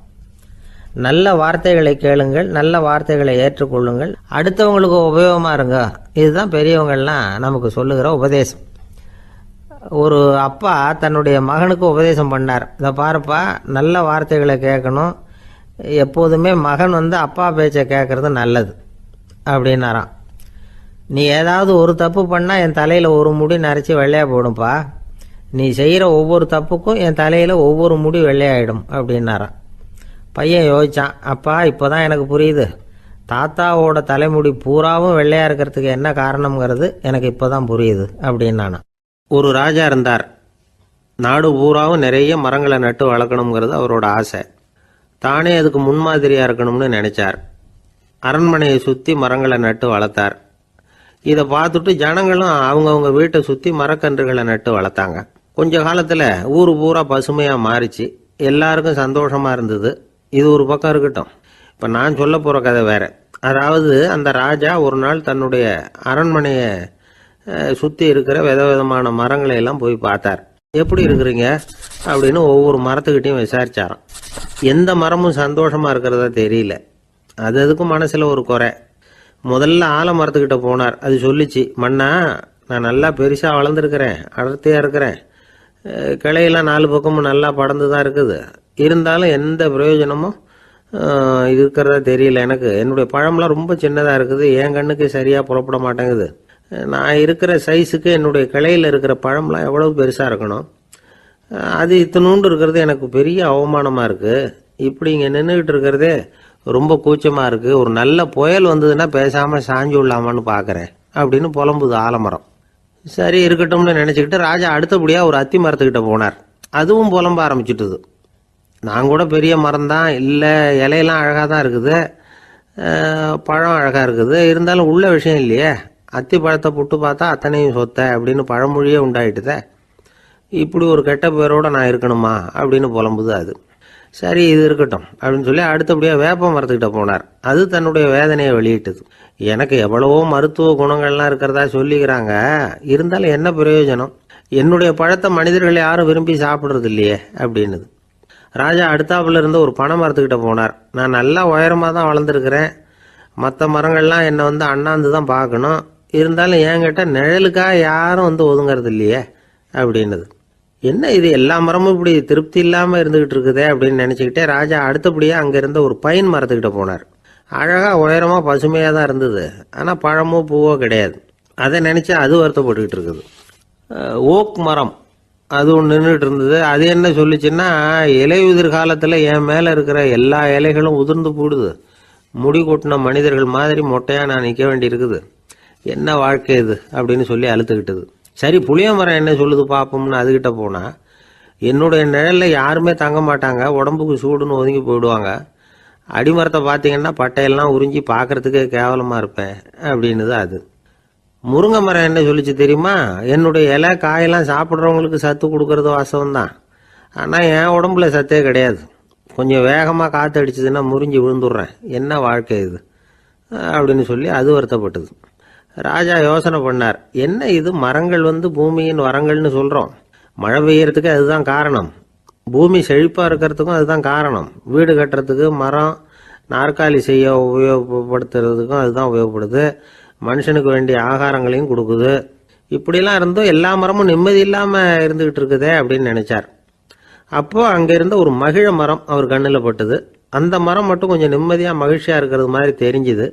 நல்ல வார்த்தைகளை கேளுங்கள், நல்ல வார்த்தைகளை ஏற்றுக்கொள்ளுங்கள், அடுத்தவங்களுக்கு உபயோகமாக இருங்க. இதுதான் பெரியவங்கள்லாம் நமக்கு சொல்லுகிற உபதேசம். ஒரு அப்பா தன்னுடைய மகனுக்கு உபதேசம் பண்ணார். இதை பாருப்பா, நல்ல வார்த்தைகளை கேட்கணும், எப்போதுமே மகன் அப்பா பேச்சை கேட்கறது நல்லது அப்படின்னாராம். நீ ஏதாவது ஒரு தப்பு பண்ணால் என் தலையில் ஒரு முடி நரைச்சி வெள்ளையாக போடும்பா, நீ செய்கிற ஒவ்வொரு தப்புக்கும் என் தலையில் ஒவ்வொரு முடி வெள்ளையாயிடும் அப்படின்னாராம். பையன் யோசிச்சான், அப்பா இப்போ தான் எனக்கு புரியுது, தாத்தாவோட தலைமுடி பூராவும் வெள்ளையாக இருக்கிறதுக்கு என்ன காரணம்ங்கிறது எனக்கு இப்போ தான் புரியுது அப்படின்னானா. ஒரு ராஜா இருந்தார். நாடு பூராவும் நிறைய மரங்களை நட்டு வளர்க்கணுங்கிறது அவரோட ஆசை. தானே அதுக்கு முன்மாதிரியாக இருக்கணும்னு நினைச்சார். அரண்மனையை சுற்றி மரங்களை நட்டு வளர்த்தார். இதை பார்த்துட்டு ஜனங்களும் அவங்கவுங்க வீட்டை சுற்றி மரக்கன்றுகளை நட்டு வளர்த்தாங்க. கொஞ்ச காலத்தில் ஊர் பூரா பசுமையாக மாறிச்சு. எல்லாருக்கும் சந்தோஷமாக இருந்தது. இது ஒரு பக்கம் இருக்கட்டும். இப்போ நான் சொல்ல போகிற கதை வேற. அதாவது அந்த ராஜா ஒரு நாள் தன்னுடைய அரண்மனையை சுற்றி இருக்கிற விதவிதமான மரங்களை எல்லாம் போய் பார்த்தார். எப்படி இருக்கிறீங்க அப்படின்னு ஒவ்வொரு மரத்துக்கிட்டையும் விசாரிச்சாராம். எந்த மரமும் சந்தோஷமாக இருக்கிறதா தெரியல. அதுக்கும் மனசில் ஒரு குறை. முதல்ல ஆலமரத்துக்கிட்ட போனார். அது சொல்லிச்சு, மண்ணா நான் நல்லா பெருசாக வளர்ந்துருக்கிறேன், அடர்த்தியாக இருக்கிறேன், கிளையெல்லாம் 4 பக்கமும் நல்லா படர்ந்து தான் இருக்குது, இருந்தாலும் எந்த பிரயோஜனமும் இருக்கிறதா தெரியல எனக்கு. என்னுடைய பழம்லாம் ரொம்ப சின்னதாக இருக்குது, என் கண்ணுக்கு சரியாக புறப்பட மாட்டேங்குது. நான் இருக்கிற சைஸுக்கு என்னுடைய கிளையில் இருக்கிற பழம்லாம் எவ்வளவு பெருசாக இருக்கணும், அது இத்தினூண்டு இருக்கிறது எனக்கு பெரிய அவமானமாக இருக்குது. இப்படி இங்கே நின்றுக்கிட்டு இருக்கிறதே ரொம்ப கூச்சமாக இருக்குது. ஒரு நல்ல புயல் வந்ததுன்னா பேசாமல் சாஞ்சு விடலாமான்னு பார்க்குறேன் அப்படின்னு புலம்புது ஆலமரம். சரி இருக்கட்டும்னு நினச்சிக்கிட்டு ராஜா அடுத்தபடியாக ஒரு அத்தி மரத்துக்கிட்ட போனார். அதுவும் புலம்ப ஆரம்பிச்சுட்டுது. நான் கூட பெரிய மரம் தான், இல்லை இலையெல்லாம் அழகாக தான் இருக்குது, பழம் அழகாக இருக்குது, இருந்தாலும் உள்ள விஷயம் இல்லையே, அத்தி பழத்தை புட்டு பார்த்தா அத்தனையும் சொத்தை அப்படின்னு பழமொழியே உண்டாயிட்டுதே, இப்படி ஒரு கெட்ட பேரோட நான் இருக்கணுமா அப்படின்னு புலம்புது அது. சரி இது இருக்கட்டும் அப்படின்னு சொல்லி அடுத்தபடியாக வேப்ப மரத்துக்கிட்ட போனார். அது தன்னுடைய வேதனையை வெளியிட்டது. எனக்கு எவ்வளவோ மருத்துவ குணங்கள்லாம் இருக்கிறதா சொல்லிக்கிறாங்க, இருந்தாலும் என்ன பிரயோஜனம், என்னுடைய பழத்தை மனிதர்கள் யாரும் விரும்பி சாப்பிட்றது இல்லையே அப்படின்னுது. ராஜா அடுத்தாப்புல இருந்து ஒரு பனை மரத்துக்கிட்ட போனார். நான் நல்லா உயரமாக தான் வளர்ந்துருக்கிறேன், மற்ற மரங்கள்லாம் என்னை அண்ணாந்து தான் பார்க்கணும், இருந்தாலும் என்கிட்ட நிழலுக்காக யாரும் ஒதுங்கிறது இல்லையே அப்படின்னுது. என்ன இது எல்லா மரமும் இப்படி திருப்தி இல்லாமல் இருந்துகிட்டு இருக்குதே அப்படின்னு நினச்சிக்கிட்டே ராஜா அடுத்தபடியாக அங்கே இருந்த ஒரு பைன் மரத்துக்கிட்ட போனார். அழகாக உயரமாக பசுமையாக தான் இருந்தது, ஆனால் பழமோ பூவோ கிடையாது. அதை நினச்சி அது வருத்தப்பட்டுக்கிட்டு இருக்குது. ஓக் மரம் அது ஒன்று நின்றுட்டு இருந்தது. அது என்ன சொல்லிச்சுன்னா, இலையுதிர் காலத்தில் என் மேலே இருக்கிற எல்லா இலைகளும் உதிர்ந்து போடுது, முடி கொட்டின மனிதர்கள் மாதிரி மொட்டையாக நான் நிற்க வேண்டி இருக்குது, என்ன வாழ்க்கை இது அப்படின்னு சொல்லி அழுத்துக்கிட்டது. சரி, புளிய மரம் என்ன சொல்லுது பார்ப்போம்னு அதுகிட்ட போனா, என்னுடைய நிழலில் யாருமே தங்க மாட்டாங்க, உடம்புக்கு சூடுன்னு ஒதுங்கி போயிடுவாங்க. அடிமரத்தை பார்த்தீங்கன்னா பட்டையெல்லாம் உறிஞ்சி பார்க்கறதுக்கே கேவலமாக இருப்பேன் அப்படின்னுது அது. முருங்கை மரம் என்ன சொல்லிச்சு தெரியுமா? என்னுடைய இலை காயெல்லாம் சாப்பிட்றவங்களுக்கு சத்து கொடுக்கறது வாசவம்தான், ஆனால் என் உடம்புல சத்தே கிடையாது. கொஞ்சம் வேகமாக காற்று அடிச்சதுன்னா முறிஞ்சி விழுந்துடுறேன். என்ன வாழ்க்கை இது அப்படின்னு சொல்லி அது வருத்தப்பட்டது. ராஜா யோசனை பண்ணார். என்ன இது, மரங்கள் பூமியின் வரங்கள்னு சொல்கிறோம். மழை பெய்யறதுக்கு அதுதான் காரணம். பூமி செழிப்பாக இருக்கிறதுக்கும் அதுதான் காரணம். வீடு கட்டுறதுக்கு மரம், நாற்காலி செய்ய உபயோகப்படுத்துறதுக்கும் அதுதான் உபயோகப்படுது. மனுஷனுக்கு வேண்டிய ஆகாரங்களையும் கொடுக்குது. இப்படிலாம் இருந்தும் எல்லா மரமும் நிம்மதி இல்லாமல் இருந்துகிட்டு இருக்குதே அப்படின்னு நினைச்சார். அப்போ அங்கே இருந்த ஒரு மகிழ மரம் அவர் கண்ணில் பட்டுது. அந்த மரம் மட்டும் கொஞ்சம் நிம்மதியாக மகிழ்ச்சியாக இருக்கிறது மாதிரி தெரிஞ்சுது.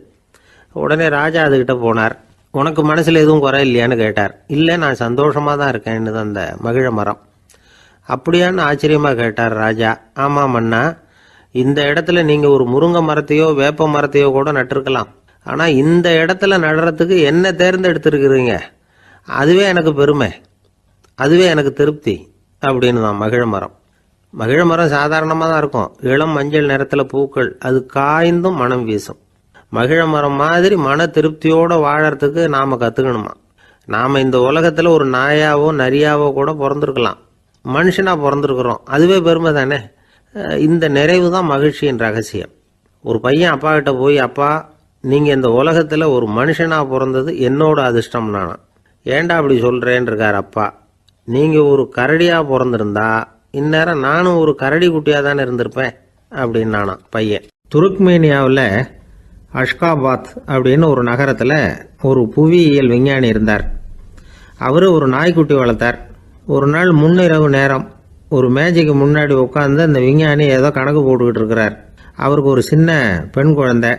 உடனே ராஜா அதுகிட்ட போனார். உனக்கு மனசில் எதுவும் குறை இல்லையான்னு கேட்டார். இல்லை, நான் சந்தோஷமாக தான் இருக்கேன்னு அந்த மகிழ மரம். அப்படியான்னு ஆச்சரியமாக கேட்டார் ராஜா. ஆமாம் மன்னா, இந்த இடத்துல நீங்கள் ஒரு முருங்கை மரத்தையோ வேப்ப மரத்தையோ கூட நட்டிருக்கலாம். ஆனால் இந்த இடத்துல நடுறதுக்கு என்ன தேர்ந்தெடுத்துருக்குறீங்க, அதுவே எனக்கு பெருமை, அதுவே எனக்கு திருப்தி அப்படின்னு தான் மகிழ மரம். மகிழ மரம் சாதாரணமாக தான் இருக்கும். இளம் மஞ்சள் நிறத்தில் பூக்கள், அது காய்ந்தும் மனம் வீசும். மகிழ மரம் மாதிரி மன திருப்தியோடு வாழறதுக்கு நாம் கற்றுக்கணுமா. நாம் இந்த உலகத்தில் ஒரு நாயாவோ நரியாவோ கூட பிறந்திருக்கலாம், மனுஷனாக பிறந்திருக்கிறோம், அதுவே பெருமை தானே. இந்த நிறைவு தான் மகிழ்ச்சியின் ரகசியம். ஒரு பையன் அப்பா கிட்ட போய், அப்பா நீங்கள் இந்த உலகத்தில் ஒரு மனுஷனாக பிறந்தது என்னோட அதிர்ஷ்டம் நானா. ஏண்டா அப்படி சொல்கிறேன்னு இருக்கார் அப்பா. நீங்கள் ஒரு கரடியாக பிறந்திருந்தா இந்நேரம் நானும் ஒரு கரடி குட்டியாக தானே இருந்திருப்பேன் அப்படின்னு நானா பையன். துருக்மேனியாவில் அஷ்காபாத் அப்படின்னு ஒரு நகரத்தில் ஒரு புவியியல் விஞ்ஞானி இருந்தார். அவர் ஒரு நாய்க்குட்டி வளர்த்தார். ஒரு நாள் முன்னிரவு நேரம் ஒரு மேஜைக்கு முன்னாடி உட்காந்து அந்த விஞ்ஞானி ஏதோ கணக்கு போட்டுக்கிட்டு இருக்கிறார். அவருக்கு ஒரு சின்ன பெண் குழந்தை,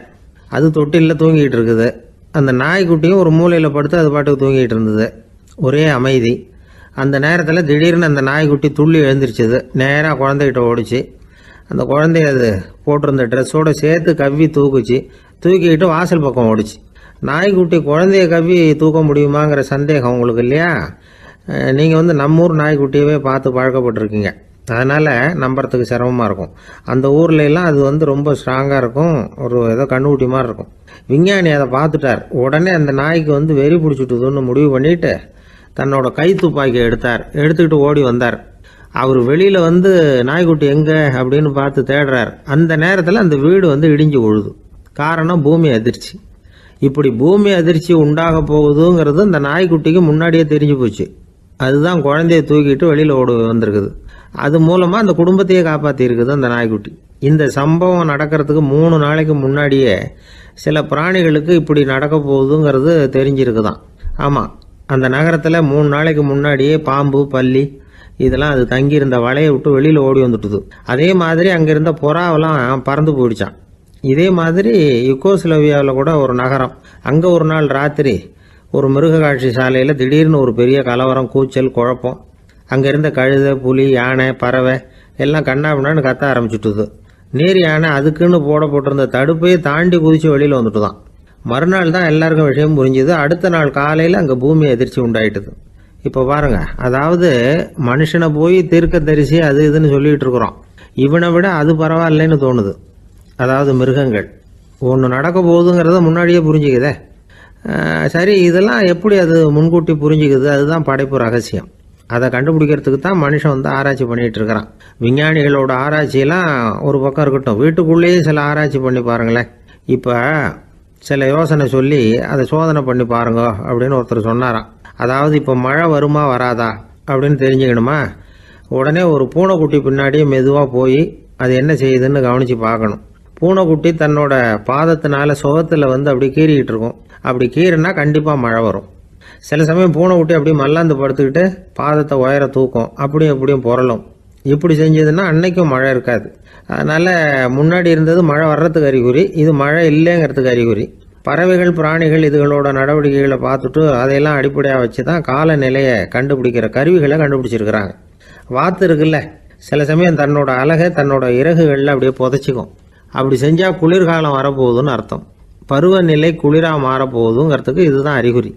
அது தொட்டிலில் தூங்கிட்டு இருக்குது. அந்த நாய்க்குட்டியும் ஒரு மூலையில் படுத்து அது பாட்டுக்கு தூங்கிட்டு இருந்தது. ஒரே அமைதி. அந்த நேரத்தில் திடீர்னு அந்த நாய்க்குட்டி துள்ளி எழுந்திரிச்சது. நேராக குழந்தைகிட்ட ஓடிச்சு. அந்த குழந்தைய அது போட்டிருந்த ட்ரெஸ்ஸோடு சேர்த்து கவ்வி தூக்குச்சு. தூக்கிக்கிட்டு வாசல் பக்கம் ஓடிச்சு. நாய்க்குட்டி குழந்தைய கவ்வி தூக்க முடியுமாங்கிற சந்தேகம் உங்களுக்கு இல்லையா? நீங்கள் நம்ம ஊர் நாய்க்குட்டியவே பார்த்து பழக்கப்பட்டிருக்கீங்க, அதனால் நம்புறதுக்கு சிரமமாக இருக்கும். அந்த ஊரில் எல்லாம் அது ரொம்ப ஸ்ட்ராங்காக இருக்கும், ஒரு ஏதோ கண்ணுக்குட்டி மாதிரி இருக்கும். விஞ்ஞானி அதை பார்த்துட்டார். உடனே அந்த நாய்க்கு வெறி பிடிச்சிட்டுதுன்னு முடிவு பண்ணிட்டு தன்னோட கை துப்பாக்கியை எடுத்துக்கிட்டு ஓடி வந்தார். அவர் வெளியில் நாய்க்குட்டி எங்கே அப்படின்னு பார்த்து தேடுறார். அந்த நேரத்தில் அந்த வீடு இடிஞ்சு விழுது. காரணம் பூமி அதிர்ச்சி. இப்படி பூமி அதிர்ச்சி உண்டாக போகுதுங்கிறது அந்த நாய்க்குட்டிக்கு முன்னாடியே தெரிஞ்சு போச்சு. அதுதான் குழந்தைய தூக்கிட்டு வெளியில் ஓடி வந்திருக்குது. அது மூலமாக அந்த குடும்பத்தையே காப்பாற்றிருக்குது அந்த நாய்க்குட்டி. இந்த சம்பவம் நடக்கிறதுக்கு 3 நாளைக்கு முன்னாடியே சில பிராணிகளுக்கு இப்படி நடக்க போகுதுங்கிறது தெரிஞ்சிருக்குதான். ஆமாம், அந்த நகரத்தில் 3 நாளைக்கு முன்னாடியே பாம்பு, பல்லி இதெல்லாம் அது தங்கியிருந்த வலையை விட்டு வெளியில் ஓடி வந்துட்டுது. அதே மாதிரி அங்கே இருந்த புறாவெல்லாம் பறந்து போயிடுச்சான். இதே மாதிரி யுகோஸ்லோவியாவில் கூட ஒரு நகரம், அங்கே ஒரு நாள் ராத்திரி ஒரு மிருக காட்சி சாலையில் திடீர்னு ஒரு பெரிய கலவரம், கூச்சல், குழப்பம். அங்கே இருந்த கழுதை, புலி, யானை, பறவை எல்லாம் கண்ணாபின்னான்னு கத்த ஆரம்பிச்சுட்டுது. நீர் யானை அதுக்குன்னு போட்டிருந்த தடுப்பையே தாண்டி குதிச்சு வெளியில் வந்துட்டு தான். மறுநாள் தான் எல்லாருக்கும் விஷயம் புரிஞ்சுது. அடுத்த நாள் காலையில் அங்கே பூமி அதிர்ச்சி உண்டாயிட்டுது. இப்போ பாருங்க, அதாவது மனுஷனை போய் தீர்க்க தரிசி அது இதுன்னு சொல்லிட்டு இருக்கிறோம். இவனை விட அது பரவாயில்லைன்னு தோணுது. அதாவது மிருகங்கள் ஒன்று நடக்க போகுதுங்கிறத முன்னாடியே புரிஞ்சுக்குதே. சரி, இதெல்லாம் எப்படி அது முன்கூட்டி புரிஞ்சுக்குது? அதுதான் படைப்பு ரகசியம். அதை கண்டுபிடிக்கிறதுக்கு தான் மனுஷன் ஆராய்ச்சி பண்ணிகிட்டு இருக்கிறான். விஞ்ஞானிகளோட ஆராய்ச்சியெல்லாம் ஒரு பக்கம் இருக்கட்டும், வீட்டுக்குள்ளேயே சில ஆராய்ச்சி பண்ணி பாருங்களேன். இப்போ சில யோசனை சொல்லி அதை சோதனை பண்ணி பாருங்க அப்படின்னு ஒருத்தர் சொன்னாராம். அதாவது இப்போ மழை வருமா வராதா அப்படின்னு தெரிஞ்சுக்கணுமா, உடனே ஒரு பூனைக்குட்டி பின்னாடியே மெதுவாக போய் அது என்ன செய்யுதுன்னு கவனித்து பார்க்கணும். பூனைக்குட்டி தன்னோட பாதத்தினால சுகத்தில் அப்படி கீறிக்கிட்டு இருக்கும். அப்படி கீறினா கண்டிப்பாக மழை வரும். சில சமயம் பூனைக்குட்டி அப்படி மல்லாந்து படுத்துக்கிட்டு பாதத்தை உயர தூக்கும், அப்படியும் புரளும். இப்படி செஞ்சதுன்னா அன்னைக்கும் மழை இருக்காது. அதனால் முன்னாடி இருந்தது மழை வர்றதுக்கு அறிகுறி, இது மழை இல்லைங்கிறதுக்கு அறிகுறி. பறவைகள், பிராணிகள் இதுகளோட நடவடிக்கைகளை பார்த்துட்டு அதையெல்லாம் அடிப்படையாக வச்சு தான் காலநிலையை கண்டுபிடிக்கிற கருவிகளை கண்டுபிடிச்சிருக்கிறாங்க. வாத்து இருக்குல்ல, சில சமயம் தன்னோட அழகை தன்னோட இறகுகளில் அப்படியே புதைச்சிக்கும். அப்படி செஞ்சால் குளிர்காலம் வரப்போகுதுன்னு அர்த்தம். பருவநிலை குளிராக மாறப்போகுதுங்கிறதுக்கு இதுதான் அறிகுறி.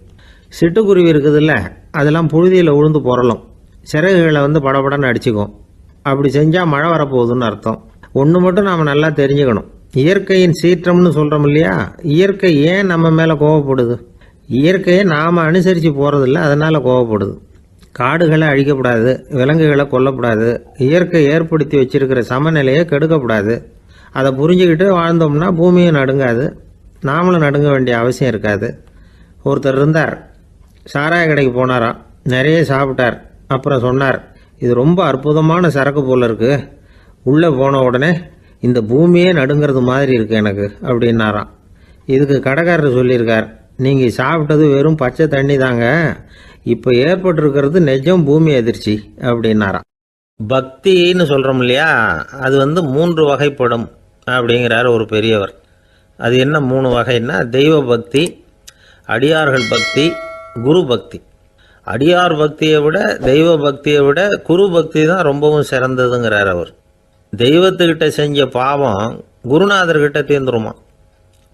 சிட்டுக்குருவி இருக்குதுல்ல, அதெல்லாம் புழுதியில் உழுந்து புரளும், சிறகுகளை படபடன்னு அடிச்சுக்கும். அப்படி செஞ்சால் மழை வரப்போகுதுன்னு அர்த்தம். ஒன்று மட்டும் நாம் நல்லா தெரிஞ்சுக்கணும், இயற்கையின் சீற்றம்னு சொல்கிறோம் இல்லையா, இயற்கை ஏன் நம்ம மேலே கோவப்படுது? இயற்கையை நாம் அனுசரித்து போகிறதில்ல, அதனால் கோவப்படுது. காடுகளை அழிக்கப்படாது, விலங்குகளை கொல்லக்கூடாது, இயற்கை ஏற்படுத்தி வச்சிருக்கிற சமநிலையை கெடுக்கக்கூடாது. அதை புரிஞ்சுக்கிட்டு வாழ்ந்தோம்னா பூமியும் நடுங்காது, நாமளும் நடுங்க வேண்டிய அவசியம் இருக்காது. ஒருத்தர் இருந்தார், சாராய கடைக்கு போனாராம், நிறைய சாப்பிட்டார். அப்புறம் சொன்னார், இது ரொம்ப அற்புதமான சரக்கு போல் இருக்குது, உள்ளே போன உடனே இந்த பூமியே நடுங்கிறது மாதிரி இருக்குது எனக்கு அப்படின்னாராம். இதுக்கு கடைக்காரர் சொல்லியிருக்கார், நீங்கள் சாப்பிட்டது வெறும் பச்சை தண்ணி தாங்க, இப்போ ஏற்பட்டிருக்கிறது நிஜம் பூமி அதிர்ச்சி அப்படின்னாராம். பக்தின்னு சொல்கிறோம் இல்லையா, அது 3 வகைப்படும் அப்படிங்கிறார் ஒரு பெரியவர். அது என்ன 3 வகைன்னா, தெய்வ பக்தி, அடியார்கள் பக்தி, குரு பக்தி. அடியார் பக்தியை விட தெய்வ பக்தியை விட குரு பக்தி தான் ரொம்பவும் சிறந்ததுங்கிறார் அவர். தெய்வத்துக்கிட்ட செஞ்ச பாவம் குருநாதர்கிட்ட தீர்ந்துருமா,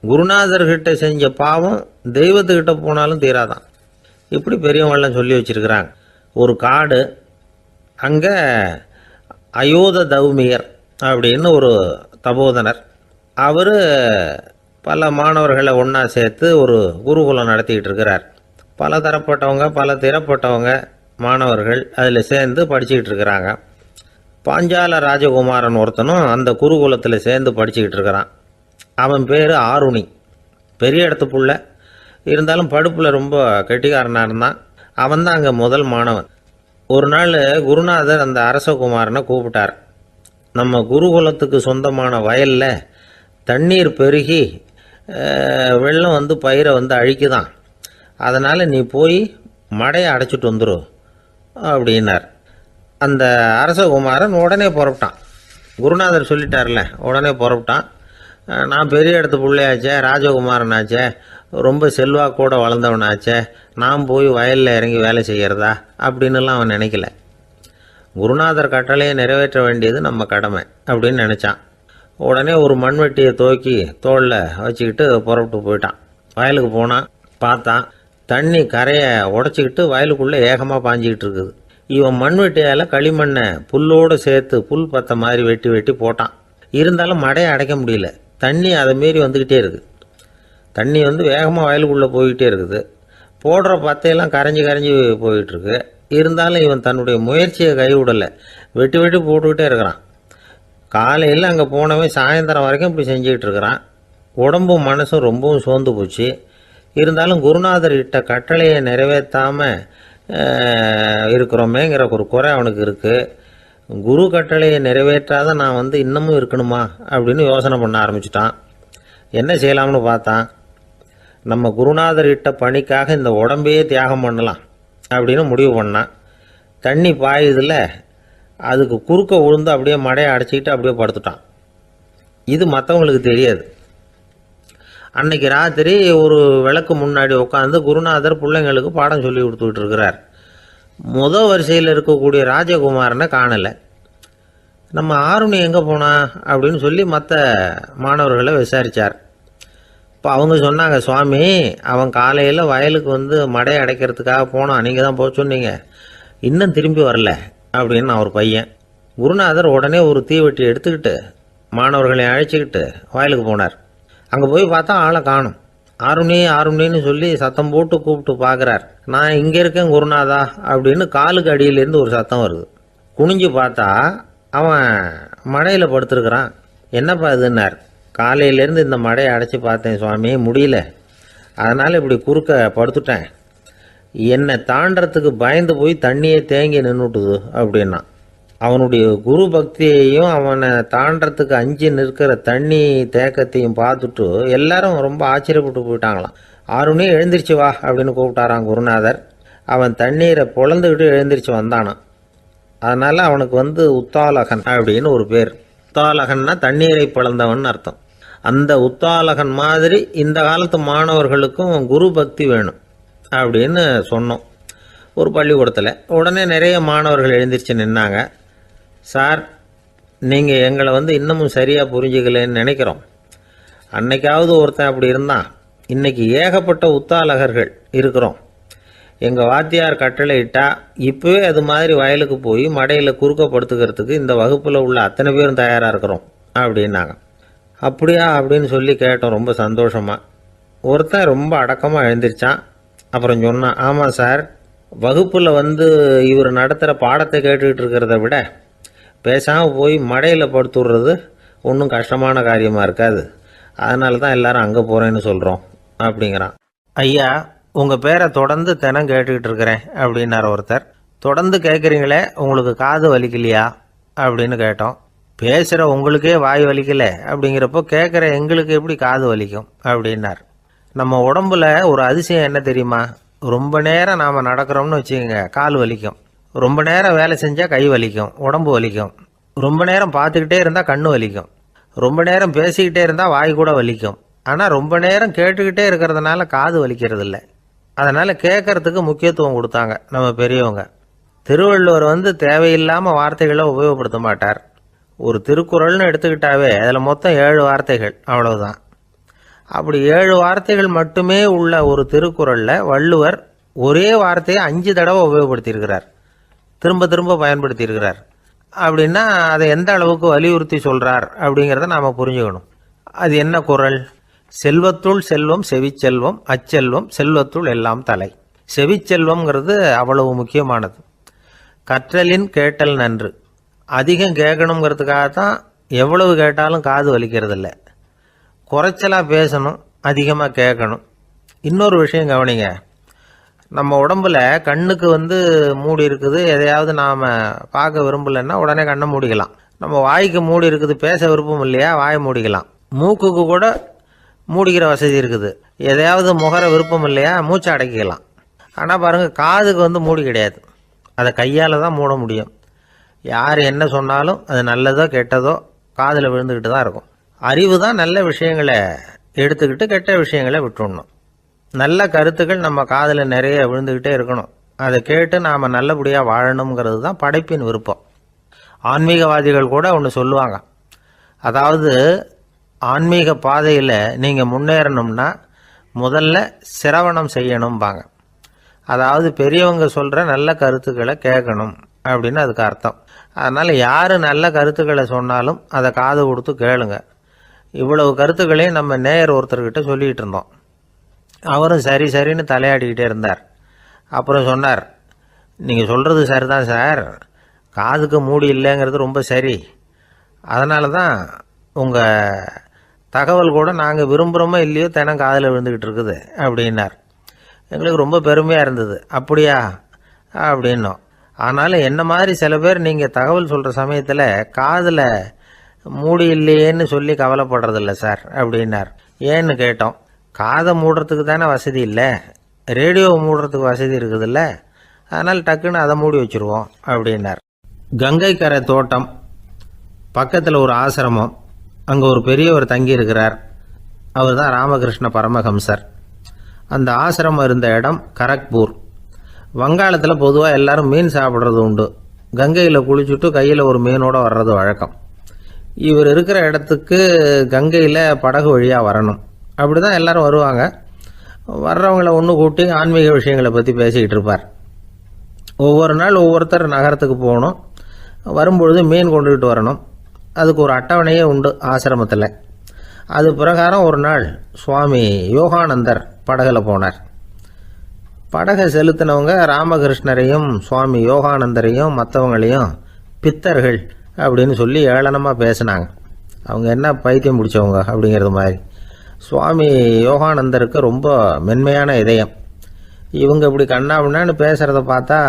குருநாதர்கிட்ட செஞ்ச பாவம் தெய்வத்துக்கிட்ட போனாலும் தீராதான். இப்படி பெரியவங்களாம் சொல்லி வச்சிருக்கிறாங்க. ஒரு காடு, அங்கே அயோத தௌமியர் அப்படின்னு ஒரு தபோதனர், அவர் பல மாணவர்களை ஒன்றா சேர்த்து ஒரு குருகுலம் நடத்திக்கிட்டு இருக்கிறார். பல தரப்பட்டவங்க பல திறப்பட்டவங்க மாணவர்கள் அதில் சேர்ந்து படிச்சுக்கிட்டு இருக்கிறாங்க. பாஞ்சால ராஜகுமாரன் ஒருத்தனும் அந்த குருகுலத்தில் சேர்ந்து படிச்சுக்கிட்டு இருக்கிறான். அவன் பேர் ஆருணி, பெரிய இடத்து புள்ள, இருந்தாலும் படுப்பில் ரொம்ப கெட்டிக்காரனாக இருந்தான். அவன் தான் அங்கே முதல் மாணவன். ஒரு நாள் குருநாதர் அந்த அரசகுமாரனை கூப்பிட்டார். நம்ம குருகுலத்துக்கு சொந்தமான வயலில் தண்ணீர் பெருகி வெள்ளம் பயிரை அழிக்குதான், அதனால் நீ போய் மடையை அடைச்சிட்டு வந்துடும் அப்படின்னார். அந்த அரசகுமாரன் உடனே புறப்பட்டான். குருநாதர் சொல்லிட்டார்ல, உடனே புறப்பட்டான். நான் பெரிய இடத்து பிள்ளையாச்சே, ராஜகுமாரனாச்சே, ரொம்ப செல்வாக்கூட வளர்ந்தவனாச்சே, நான் போய் வயலில் இறங்கி வேலை செய்கிறதா அப்படின்னுலாம் அவன் நினைக்கல. குருநாதர் கட்டளையை நிறைவேற்ற வேண்டியது நம்ம கடமை அப்படின்னு நினச்சான். உடனே ஒரு மண்வெட்டியை துவக்கி தோளில் வச்சுக்கிட்டு புறப்பட்டு போயிட்டான். வயலுக்கு போனான். பார்த்தான், தண்ணி கரையை உடச்சிக்கிட்டு வயலுக்குள்ளே ஏகமாக பாஞ்சிக்கிட்டு இருக்குது. இவன் மண்வெட்டியால் களிமண்ணை புல்லோடு சேர்த்து புல் பத்த மாதிரி வெட்டி வெட்டி போட்டான். இருந்தாலும் மடையை அடைக்க முடியல. தண்ணி அதை மீறி வந்துக்கிட்டே இருக்குது. தண்ணி வேகமாக வயலுக்குள்ளே போய்கிட்டே இருக்குது. போடுற பத்தையெல்லாம் கரைஞ்சி கரைஞ்சி போயிட்டுருக்கு. இருந்தாலும் இவன் தன்னுடைய முயற்சியை கைவிடலை, வெட்டி வெட்டி போட்டுக்கிட்டே இருக்கிறான். காலையில் அங்கே போனவன் சாயந்தரம் வரைக்கும் இப்படி செஞ்சுக்கிட்டு இருக்கிறான். உடம்பும் மனசும் ரொம்பவும் சோர்ந்து போச்சு. இருந்தாலும் குருநாதர் இட்ட கட்டளையை நிறைவேற்றாமல் இருக்கிறோமேங்கிற ஒரு குறை அவனுக்கு இருக்குது. குரு கட்டளையை நிறைவேற்றாத நான் இன்னமும் இருக்கணுமா அப்படின்னு யோசனை பண்ண ஆரம்பிச்சிட்டான். என்ன செய்யலாம்னு பார்த்தான். நம்ம குருநாதர் இட்ட பணிக்காக இந்த உடம்பையே தியாகம் பண்ணலாம் அப்படின்னு முடிவு பண்ணான். தண்ணி பாயுதில்ல, அதுக்கு குறுக்க விழுந்து அப்படியே மடையை அடைச்சிக்கிட்டு அப்படியே படுத்துட்டான். இது மற்றவங்களுக்கு தெரியாது. அன்னைக்கு ராத்திரி ஒரு விளக்கு முன்னாடி உட்காந்து குருநாதர் பிள்ளைங்களுக்கு பாடம் சொல்லி கொடுத்துக்கிட்டு இருக்கிறார். வரிசையில் இருக்கக்கூடிய ராஜகுமாரனை காணலை. நம்ம ஆருணி எங்கே போனா அப்படின்னு சொல்லி மற்ற மாணவர்களை விசாரித்தார். இப்போ அவங்க சொன்னாங்க, சுவாமி, அவன் காலையில் வயலுக்கு மடையை அடைக்கிறதுக்காக போனான், நீங்கள் தான் போக சொன்னீங்க, இன்னும் திரும்பி வரல அப்படின்னு அவர் பையன். குருநாதர் உடனே ஒரு தீவெட்டி எடுத்துக்கிட்டு மாணவர்களை அழைச்சிக்கிட்டு வயலுக்கு போனார். அங்கே போய் பார்த்தா ஆளை காணும். ஆருணி ஆருணின்னு சொல்லி சத்தம் போட்டு கூப்பிட்டு பார்க்குறார். நான் இங்கே இருக்கேன் குருநாதா அப்படின்னு காலுக்கு அடியிலேருந்து ஒரு சத்தம் வருது. குனிஞ்சு பார்த்தா அவன் மடையில் படுத்துருக்கிறான். என்னப்பா இதுன்னார். காலையிலேருந்து இந்த மடையை அடைச்சி பார்த்தேன் சுவாமி, முடியல, அதனால் இப்படி குறுக்க படுத்துட்டேன். என்னை தாண்டறதுக்கு பயந்து போய் தண்ணியே தேங்கி நின்றுட்டுது அப்படின்னா. அவனுடைய குரு பக்தியையும் அவனை தாண்டறதுக்கு அஞ்சு நிற்கிற தண்ணி தேக்கத்தையும் பார்த்துட்டு எல்லாரும் ரொம்ப ஆச்சரியப்பட்டு போயிட்டாங்களாம். ஆருணி எழுந்திரிச்சு வா அப்படின்னு கூப்பிட்டாரான் குருநாதர். அவன் தண்ணீரை பொழந்துக்கிட்டு எழுந்திரிச்சு வந்தானான். அதனால் அவனுக்கு உத்தாலகன் அப்படின்னு ஒரு பேர். உத்தாலகன்னா தண்ணீரை பிளந்தவன் அர்த்தம். அந்த உத்தாலகன் மாதிரி இந்த காலத்து மாணவர்களுக்கும் குரு பக்தி வேணும் அப்படின்னு சொன்னோம் ஒரு பள்ளிக்கூடத்தில். உடனே நிறைய மாணவர்கள் எழுந்திரிச்சு நின்னாங்க. சார், நீங்கள் எங்களை இன்னமும் சரியாக புரிஞ்சுக்கலன்னு நினைக்கிறோம். அன்னைக்காவது ஒருத்தன் அப்படி இருந்தான், இன்னைக்கு ஏகப்பட்ட உத்தாலகர்கள் இருக்கிறோம். எங்கள் வாத்தியார் கட்டளை இட்டா இப்போவே அது மாதிரி வயலுக்கு போய் மடையில் குறுக்கப்படுத்துக்கிறதுக்கு இந்த வகுப்பில் உள்ள அத்தனை பேரும் தயாராக இருக்கிறோம் அப்படின்னாங்க. அப்படியா அப்படின்னு சொல்லி கேட்டோம் ரொம்ப சந்தோஷமாக. ஒருத்தன் ரொம்ப அடக்கமாக எழுந்திரிச்சான். அப்புறம் சொன்னான், ஆமாம் சார், வகுப்பில் இவர் நடத்துகிற பாடத்தை கேட்டுக்கிட்டு இருக்கிறத விட பேசாமல் போய் மடையில் படுத்துடுறது ஒன்றும் கஷ்டமான காரியமாக இருக்காது. அதனால தான் எல்லாரும் அங்கே போகிறேன்னு சொல்கிறோம் அப்படிங்கிறான். ஐயா, உங்கள் பேரை தொடர்ந்து தினம் கேட்டுக்கிட்டு இருக்கிறேன் அப்படின்னார் ஒருத்தர். தொடர்ந்து கேட்குறீங்களே, உங்களுக்கு காது வலிக்கலையா அப்படின்னு கேட்டோம். பேசுகிற உங்களுக்கே வாய் வலிக்கல அப்படிங்கிறப்போ கேட்குற எங்களுக்கு எப்படி காது வலிக்கும் அப்படின்னார். நம்ம உடம்புல ஒரு அதிசயம் என்ன தெரியுமா? ரொம்ப நேரம் நாம் நடக்கிறோம்னு வச்சுக்கோங்க, கால் வலிக்கும். ரொம்ப நேரம் வேலை செஞ்சால் கை வலிக்கும், உடம்பு வலிக்கும். ரொம்ப நேரம் பார்த்துக்கிட்டே இருந்தால் கண்ணு வலிக்கும். ரொம்ப நேரம் பேசிக்கிட்டே இருந்தால் வாய் கூட வலிக்கும். ஆனால் ரொம்ப நேரம் கேட்டுக்கிட்டே இருக்கிறதுனால காது வலிக்கிறது இல்லை. அதனால் கேட்கறதுக்கு முக்கியத்துவம் கொடுத்தாங்க நம்ம பெரியவங்க. திருவள்ளுவர் தேவையில்லாமல் வார்த்தைகளை உபயோகப்படுத்த மாட்டார். ஒரு திருக்குறள்னு எடுத்துக்கிட்டாவே அதில் மொத்தம் 7 வார்த்தைகள், அவ்வளவுதான். அப்படி 7 வார்த்தைகள் மட்டுமே உள்ள ஒரு திருக்குறளில் வள்ளுவர் ஒரே வார்த்தையை 5 தடவை உபயோகப்படுத்தியிருக்கிறார், திரும்ப திரும்ப பயன்படுத்தியிருக்கிறார். அப்படின்னா அதை எந்த அளவுக்கு வலியுறுத்தி சொல்கிறார் அப்படிங்கிறத நாம் புரிஞ்சுக்கணும். அது என்ன குறள்? செல்வத்துள் செல்வம் செவிச்செல்வம், அச்செல்வம் செல்வத்துள் எல்லாம் தலை. செவிச்செல்வம்ங்கிறது அவ்வளவு முக்கியமானது. கற்றலின் கேட்டல் நன்று. அதிகம் கேட்கணுங்கிறதுக்காகத்தான் எவ்வளவு கேட்டாலும் காது வலிக்கிறது இல்லை. குறைச்சலாக பேசணும், அதிகமாக கேட்கணும். இன்னொரு விஷயம் கவனிங்க, நம்ம உடம்புல கண்ணுக்கு மூடி இருக்குது, எதையாவது நாம் பார்க்க விரும்பலைன்னா உடனே கண்ணை மூடிக்கலாம். நம்ம வாய்க்கு மூடி இருக்குது, பேச விருப்பம் இல்லையா, வாயை மூடிக்கலாம். மூக்குக்கு கூட மூடிக்கிற வசதி இருக்குது, எதையாவது முகர விருப்பம் இல்லையா, மூச்சை அடக்கிக்கலாம். ஆனால் பாருங்கள், காதுக்கு மூடி கிடையாது, அதை கையால் தான் மூட முடியும். யார் என்ன சொன்னாலும் அது நல்லதோ கெட்டதோ காதில் விழுந்துக்கிட்டு தான் இருக்கும். அறிவு தான் நல்ல விஷயங்களை எடுத்துக்கிட்டு கெட்ட விஷயங்களை விட்டுடணும். நல்ல கருத்துக்கள் நம்ம காதில் நிறைய விழுந்துக்கிட்டே இருக்கணும். அதை கேட்டு நாம் நல்லபடியாக வாழணுங்கிறது தான் படைப்பின் விருப்பம். ஆன்மீகவாதிகள் கூட ஒன்று சொல்லுவாங்க, அதாவது ஆன்மீக பாதையில் நீங்கள் முன்னேறணும்னா முதல்ல சிரவணம் செய்யணும்பாங்க. அதாவது பெரியவங்க சொல்கிற நல்ல கருத்துக்களை கேட்கணும் அப்படின்னு அதுக்கு அர்த்தம். அதனால் யார் நல்ல கருத்துக்களை சொன்னாலும் அதை காது கொடுத்து கேளுங்க. இவ்வளவு கருத்துக்களையும் நம்ம நேயர் ஒருத்தர்கிட்ட சொல்லிகிட்டு இருந்தோம். அவரும் சரி சரின்னு தலையாடிக்கிட்டே இருந்தார். அப்புறம் சொன்னார், நீங்கள் சொல்கிறது சரிதான் சார், காதுக்கு மூடி இல்லைங்கிறது ரொம்ப சரி. அதனால தான் உங்கள் தகவல் கூட நாங்கள் விரும்புகிறோமோ இல்லையோ தினம் காதில் விழுந்துக்கிட்டு இருக்குது அப்படின்னார். எங்களுக்கு ரொம்ப பெருமையாக இருந்தது. அப்படியா அப்படின்னோம். ஆனாலும் என்ன மாதிரி சில பேர் நீங்கள் தகவல் சொல்கிற சமயத்தில் காதில் மூடி இல்லையேன்னு சொல்லி கவலைப்படுறதில்ல சார் அப்படின்னார். ஏன்னு கேட்டோம். காதை மூடுறதுக்கு தானே வசதி இல்லை, ரேடியோவை மூடுறதுக்கு வசதி இருக்குதுல்ல, அதனால் டக்குன்னு அதை மூடி வச்சுருவோம் அப்படின்னார். கங்கை கரை தோட்டம் பக்கத்தில் ஒரு ஆசிரமம், அங்கே ஒரு பெரியவர் தங்கியிருக்கிறார். அவர் தான் ராமகிருஷ்ண பரமஹம்சர். அந்த ஆசிரமம் இருந்த இடம் கரக்பூர். வங்காளத்தில் பொதுவாக எல்லாரும் மீன் சாப்பிட்றது உண்டு. கங்கையில் குளிச்சுட்டு கையில் ஒரு மீனோடு வர்றது வழக்கம். இவர் இருக்கிற இடத்துக்கு கங்கையில் படகு வழியாக வரணும். அப்படி தான் எல்லோரும் வருவாங்க. வர்றவங்களை ஒன்று கூட்டி ஆன்மீக விஷயங்களை பற்றி பேசிக்கிட்டு இருப்பார். ஒவ்வொரு நாள் ஒவ்வொருத்தர் நகரத்துக்கு போகணும், வரும்பொழுது மீன் கொண்டுகிட்டு வரணும். அதுக்கு ஒரு அட்டவணையே உண்டு ஆசிரமத்தில். அது பிரகாரம் ஒரு நாள் சுவாமி யோகானந்தர் படகுல போனார். படகை செலுத்தினவங்க ராமகிருஷ்ணரையும் சுவாமி யோகானந்தரையும் மற்றவங்களையும் பித்தர்கள் அப்படின்னு சொல்லி ஏளனமாக பேசினாங்க. அவங்க என்ன பைத்தியம் பிடிச்சவங்க அப்படிங்கிறது மாதிரி. சுவாமி யோகானந்தருக்கு ரொம்ப மென்மையான இதயம். இவங்க இப்படி கண்ணாபின்னான்னு பேசுகிறத பார்த்தா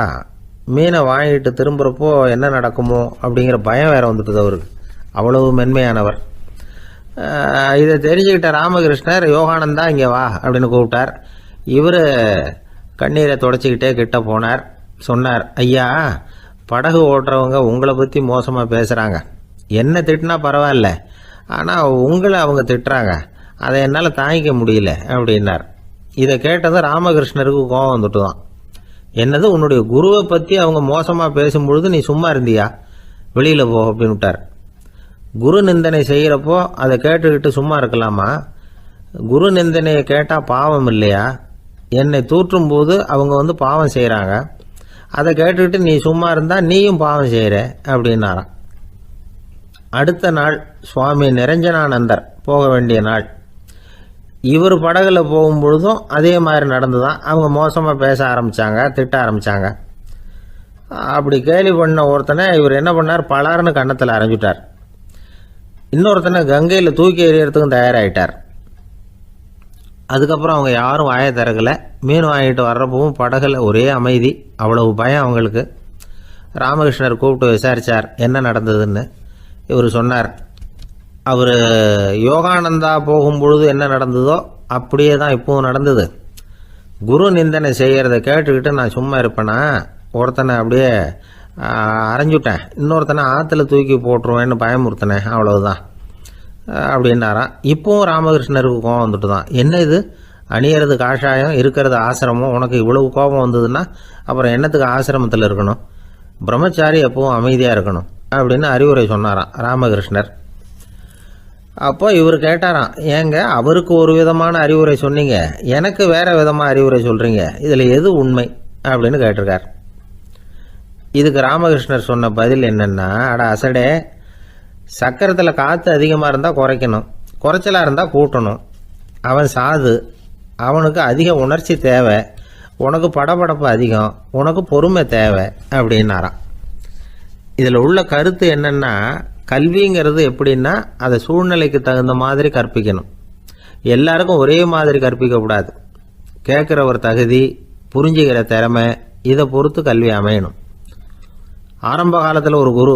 மீனை வாங்கிட்டு திரும்புகிறப்போ என்ன நடக்குமோ அப்படிங்கிற பயம் வேறு வந்துட்டுது அவருக்கு. அவ்வளவு மென்மையானவர். இதை தெரிஞ்சுக்கிட்ட ராமகிருஷ்ணர், யோகானந்தா இங்கே வா அப்படின்னு கூப்பிட்டார். இவர் கண்ணீரை தொடச்சிக்கிட்டே கிட்ட போனார். சொன்னார், ஐயா, படகு ஓட்டுறவங்க உங்களை பற்றி மோசமாக பேசுகிறாங்க. என்ன திட்டினா பரவாயில்ல, ஆனால் உங்களை அவங்க திட்டுறாங்க, அதை என்னால் தாங்கிக்க முடியல அப்படின்னார். இதை கேட்டதும் ராமகிருஷ்ணருக்கு கோபம் வந்துட்டு தான். என்னது, உன்னுடைய குருவை பற்றி அவங்க மோசமாக பேசும்பொழுது நீ சும்மா இருந்தியா, வெளியில் போ அப்படின்னு விட்டார். குரு நிந்தனை செய்கிறப்போ அதை கேட்டுக்கிட்டு சும்மா இருக்கலாமா? குரு நிந்தனையை கேட்டால் பாவம் இல்லையா? என்னை தூற்றும் போது அவங்க வந்து பாவம் செய்கிறாங்க, அதை கேட்டுக்கிட்டு நீ சும்மா இருந்தால் நீயும் பாவம் செய்கிற அப்படின்னாராம். அடுத்த நாள் சுவாமி நிரஞ்சனானந்தர் போக வேண்டிய நாள். இவர் படகுல போகும்பொழுதும் அதே மாதிரி நடந்துதான். அவங்க மோசமாக பேச ஆரம்பித்தாங்க, திட்ட ஆரம்பித்தாங்க. அப்படி கேலி பண்ண ஒருத்தனை இவர் என்ன பண்ணார், பலாருன்னு கன்னத்தில் அரைஞ்சிட்டார். இன்னொருத்தனை கங்கையில் தூக்கி எறியறதுக்கும் தயாராகிட்டார். அதுக்கப்புறம் அவங்க யாரும் வாயை திறக்கலை. மீன் வாங்கிட்டு வர்றப்பவும் படகுல ஒரே அமைதி, அவ்வளவு பயம் அவங்களுக்கு. ராமகிருஷ்ணர் கூப்பிட்டு விசாரித்தார் என்ன நடந்ததுன்னு. இவர் சொன்னார், அவர் யோகானந்தா போகும்பொழுது என்ன நடந்ததோ அப்படியே தான் இப்பவும் நடந்தது. குரு நிந்தனை செய்கிறத கேட்டுக்கிட்டு நான் சும்மா இருப்பேனா, ஒருத்தனை அப்படியே அரைஞ்சுட்டேன், இன்னொருத்தனை ஆற்றுல தூக்கி போட்டுருவேன்னு பயமுறுத்தினேன், அவ்வளவுதான் அப்படின்னாராம். இப்பவும் ராமகிருஷ்ணருக்கு கோபம் வந்துட்டு தான். என்ன இது, அணியறது காஷாயம், இருக்கிறது ஆசிரமம், உனக்கு இவ்வளவு கோபம் வந்ததுன்னா அப்புறம் என்னத்துக்கு ஆசிரமத்தில் இருக்கணும், பிரம்மச்சாரி எப்பவும் அமைதியாக இருக்கணும் அப்படின்னு அறிவுரை சொன்னாராம் ராமகிருஷ்ணர். அப்போ இவர் கேட்டாராம், ஏங்க அவருக்கு ஒரு விதமான அறிவுரை சொன்னீங்க, எனக்கு வேற விதமாக அறிவுரை சொல்கிறீங்க, இதில் எது உண்மை அப்படின்னு கேட்டிருக்கார். இதுக்கு ராமகிருஷ்ணர் சொன்ன பதில் என்னென்னா, அட அசடே, சக்கரத்தில் காற்று அதிகமாக இருந்தால் குறைக்கணும், குறைச்சலாக இருந்தால் கூட்டணும். அவன் சாது, அவனுக்கு அதிக உணர்ச்சி தேவை, உனக்கு படபடப்பு அதிகம், உனக்கு பொறுமை தேவை அப்படின்னாராம். இதில் உள்ள கருத்து என்னென்னா, கல்விங்கிறது எப்படின்னா அதை சூழ்நிலைக்கு தகுந்த மாதிரி கற்பிக்கணும். எல்லாருக்கும் ஒரே மாதிரி கற்பிக்கக்கூடாது. கேட்குற ஒரு தகுதி, புரிஞ்சுக்கிற திறமை, இதை பொறுத்து கல்வி அமையணும். ஆரம்ப காலத்தில் ஒரு குரு,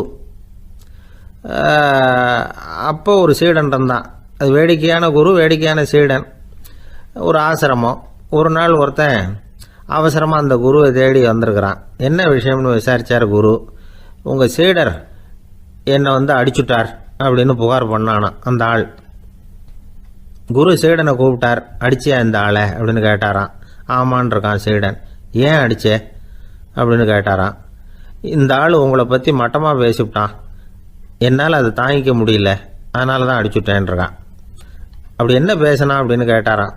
அப்போ ஒரு சீடன் இருந்தான். அது வேடிக்கையான குரு, வேடிக்கையான சீடன். ஒரு ஆசிரமம். ஒரு நாள் ஒருத்தன் அவசரமாக அந்த குருவை தேடி வந்திருக்கிறான். என்ன விஷயம்னு விசாரித்தார் குரு. உங்கள் சீடர் என்னை வந்து அடிச்சுட்டார் அப்படின்னு புகார் பண்ணானா அந்த ஆள். குரு சீடனை கூப்பிட்டார். அடிச்சியா இந்த ஆளை அப்படின்னு கேட்டாராம். ஆமான் இருக்கான் சீடன். ஏன் அடிச்சே அப்படின்னு கேட்டாராம். இந்த ஆள் உங்களை பற்றி மட்டமாக பேசிவிட்டான், என்னால் அதை தாங்கிக்க முடியல, அதனால தான் அடிச்சுட்டேன்ருக்கான். அப்படி என்ன பேசினா அப்படின்னு கேட்டாராம்.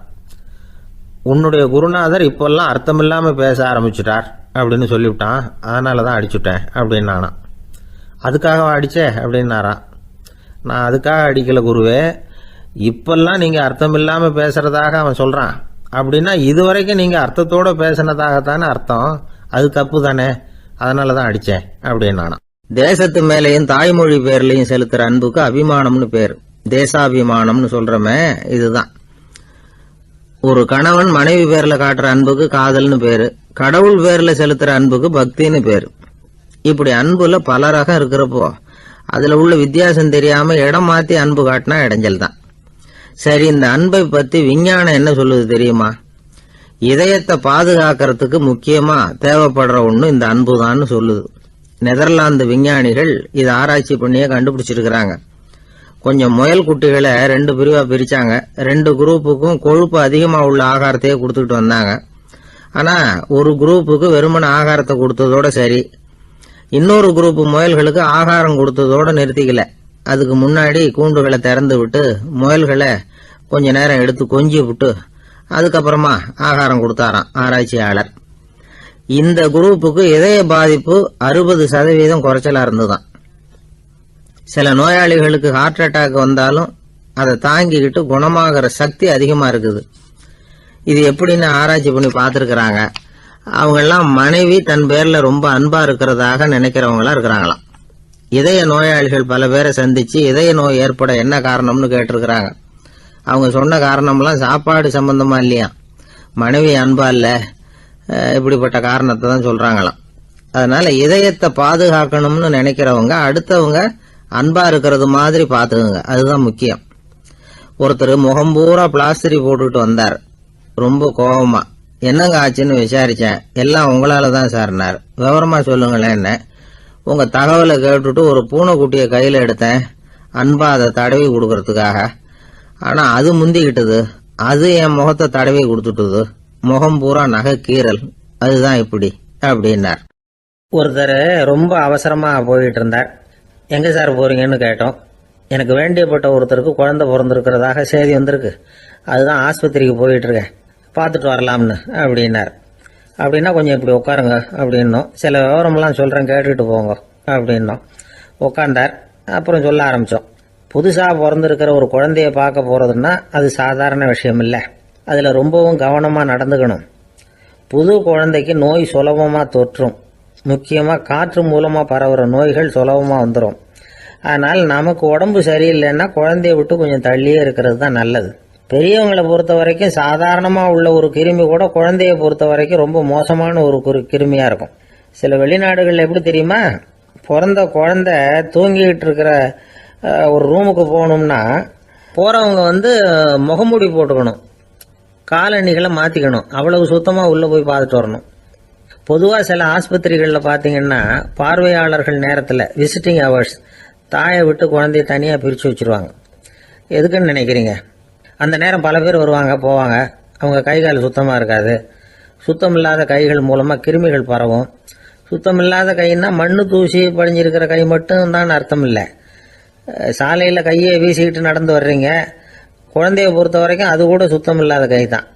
உன்னுடைய குருநாதர் இப்போல்லாம் அர்த்தமில்லாமல் பேச ஆரம்பிச்சுட்டார் அப்படின்னு சொல்லிவிட்டான், அதனால தான் அடிச்சுட்டேன் அப்படின்னு நானான். அதுக்காக அடித்தே அப்படின்னாராம். நான் அதுக்காக அடிக்கலை குருவே, இப்பெல்லாம் நீங்கள் அர்த்தம் இல்லாமல் பேசுகிறதாக அவன் சொல்கிறான், அப்படின்னா இதுவரைக்கும் நீங்கள் அர்த்தத்தோடு பேசினதாகத்தானே அர்த்தம், அது தப்பு தானே, அதனால தான் அடித்தேன் அப்படின்னு நானான். தேசத்து மேலேயும் தாய்மொழி பேர்லையும் செலுத்துகிற அன்புக்கு அபிமானம்னு பேர், தேசாபிமானம்னு சொல்கிறோமே இதுதான். ஒரு கணவன் மனைவி பேரில் காட்டுற அன்புக்கு காதல்னு பேர், கடவுள் பேரில் செலுத்துகிற அன்புக்கு பக்தின்னு பேர். இப்படி அன்புல பல ரகம் இருக்கிறப்போ அதில் உள்ள வித்தியாசம் தெரியாமல் இடம் மாற்றி அன்பு காட்டினா இடைஞ்சல் தான். சரி, இந்த அன்பை பற்றி விஞ்ஞானம் என்ன சொல்லுது தெரியுமா? இதயத்தை பாதுகாக்கிறதுக்கு முக்கியமாக தேவைப்படுற ஒன்று இந்த அன்பு தான்னு சொல்லுது. நெதர்லாந்து விஞ்ஞானிகள் இதை ஆராய்ச்சி பண்ணியே கண்டுபிடிச்சிருக்கிறாங்க. கொஞ்சம் முயல் குட்டிகளை 2 பிரிவாக பிரித்தாங்க. 2 குரூப்புக்கும் கொழுப்பு அதிகமாக உள்ள ஆகாரத்தையே கொடுத்துக்கிட்டு வந்தாங்க. ஆனால் ஒரு குரூப்புக்கு வெறுமன ஆகாரத்தை கொடுத்ததோட சரி, இன்னொரு குரூப் முயல்களுக்கு ஆகாரம் கொடுத்ததோடு நிறுத்திக்கல. அதுக்கு முன்னாடி கூண்டுகளை திறந்து விட்டு முயல்களை கொஞ்ச நேரம் எடுத்து கொஞ்சி விட்டு அதுக்கப்புறமா ஆகாரம் கொடுத்தாராம் ஆராய்ச்சியாளர். இந்த குரூப்புக்கு இதய பாதிப்பு 60% குறைச்சலா இருந்துதான். சில நோயாளிகளுக்கு ஹார்ட் அட்டாக் வந்தாலும் அதை தாங்கிக்கிட்டு குணமாகிற சக்தி அதிகமா இருக்குது. இது எப்படின்னு ஆராய்ச்சி பண்ணி பார்த்துருக்குறாங்க. அவங்கெல்லாம் மனைவி தன் பேர்ல ரொம்ப அன்பா இருக்கிறதாக நினைக்கிறவங்களா இருக்கிறாங்களாம். இதய நோயாளிகள் பல பேரை சந்திச்சு இதய நோய் ஏற்பட என்ன காரணம்னு கேட்டிருக்கிறாங்க. அவங்க சொன்ன காரணம்லாம் சாப்பாடு சம்பந்தமா இல்லையா, மனைவி அன்பா இல்ல, இப்படிப்பட்ட காரணத்தை தான் சொல்றாங்களாம். அதனால இதயத்தை பாதுகாக்கணும்னு நினைக்கிறவங்க அடுத்தவங்க அன்பா இருக்கிறது மாதிரி பாத்துக்குங்க, அதுதான் முக்கியம். ஒருத்தர் முகம் பூரா பிளாஸ்டரி போட்டுக்கிட்டு வந்தார், ரொம்ப கோபமா. என்னங்க ஆச்சுன்னு விசாரிச்சேன். எல்லாம் உங்களால தான் சார்னார். விவரமா சொல்லுங்களேன். என்ன, உங்க தகவலை கேட்டுட்டு ஒரு பூனைக்குட்டியை கையில எடுத்தேன், அன்பா அதை தடவி கொடுக்கறதுக்காக. ஆனா அது முந்திக்கிட்டது, அது என் முகத்தை தடவி கொடுத்துட்டுது, முகம் பூரா நகை கீறல், அதுதான் இப்படி அப்படின்னார். ஒருத்தர் ரொம்ப அவசரமா போயிட்டு இருந்தார். எங்க சார் போறீங்கன்னு கேட்டோம். எனக்கு வேண்டியப்பட்ட ஒருத்தருக்கு குழந்தை பிறந்திருக்கிறதாக செய்தி வந்திருக்கு, அதுதான் ஆஸ்பத்திரிக்கு போயிட்டு இருக்கேன், பார்த்துட்டு வரலாம்னு அப்படின்னார். அப்படின்னா கொஞ்சம் இப்படி உட்காருங்க அப்படின்னோம். சில விவரம்லாம் சொல்கிறேன் கேட்டுக்கிட்டு போங்க அப்படின்னோம். உட்காந்தார். அப்புறம் சொல்ல ஆரம்பித்தோம். புதுசாக பிறந்திருக்கிற ஒரு குழந்தைய பார்க்க போகிறதுன்னா அது சாதாரண விஷயம் இல்லை. அதில் ரொம்பவும் கவனமாக நடந்துக்கணும். புது குழந்தைக்கு நோய் சுலபமாக தொற்றும். முக்கியமாக காற்று மூலமாக பரவுகிற நோய்கள் சுலபமாக வந்துடும். அதனால் நமக்கு உடம்பு சரியில்லைன்னா குழந்தைய விட்டு கொஞ்சம் தள்ளியே இருக்கிறது தான் நல்லது. பெரியவங்களை பொறுத்த வரைக்கும் சாதாரணமாக உள்ள ஒரு கிருமி கூட குழந்தைய பொறுத்த வரைக்கும் ரொம்ப மோசமான ஒரு கிருமியாக இருக்கும். சில வெளிநாடுகளில் எப்படி தெரியுமா, பிறந்த குழந்தை தூங்கிக்கிட்டு இருக்கிற ஒரு ரூமுக்கு போகணும்னா போகிறவங்க முகமூடி போட்டுக்கணும், காலணிகளை மாற்றிக்கணும், அவ்வளவு சுத்தமாக உள்ளே போய் பார்த்துட்டு வரணும். பொதுவாக சில ஆஸ்பத்திரிகளில் பார்த்தீங்கன்னா பார்வையாளர்கள் நேரத்தில் விசிட்டிங் ஹவர்ஸ் தாயை விட்டு குழந்தைய தனியாக பிரித்து வச்சுருவாங்க. எதுக்குன்னு நினைக்கிறீங்க? அந்த நேரம் பல பேர் வருவாங்க போவாங்க. அவங்க கை கால் சுத்தமாக இருக்காது. சுத்தமில்லாத கைகள் மூலமாக கிருமிகள் பரவும். சுத்தமில்லாத கைன்னா மண்ணு தூசி படிஞ்சிருக்கிற கை மட்டும் தான் அர்த்தம் இல்லை. சாலையில் கையை வீசிக்கிட்டு நடந்து வர்றீங்க, குழந்தைய பொறுத்த வரைக்கும் அது கூட சுத்தம் இல்லாத கை தான்.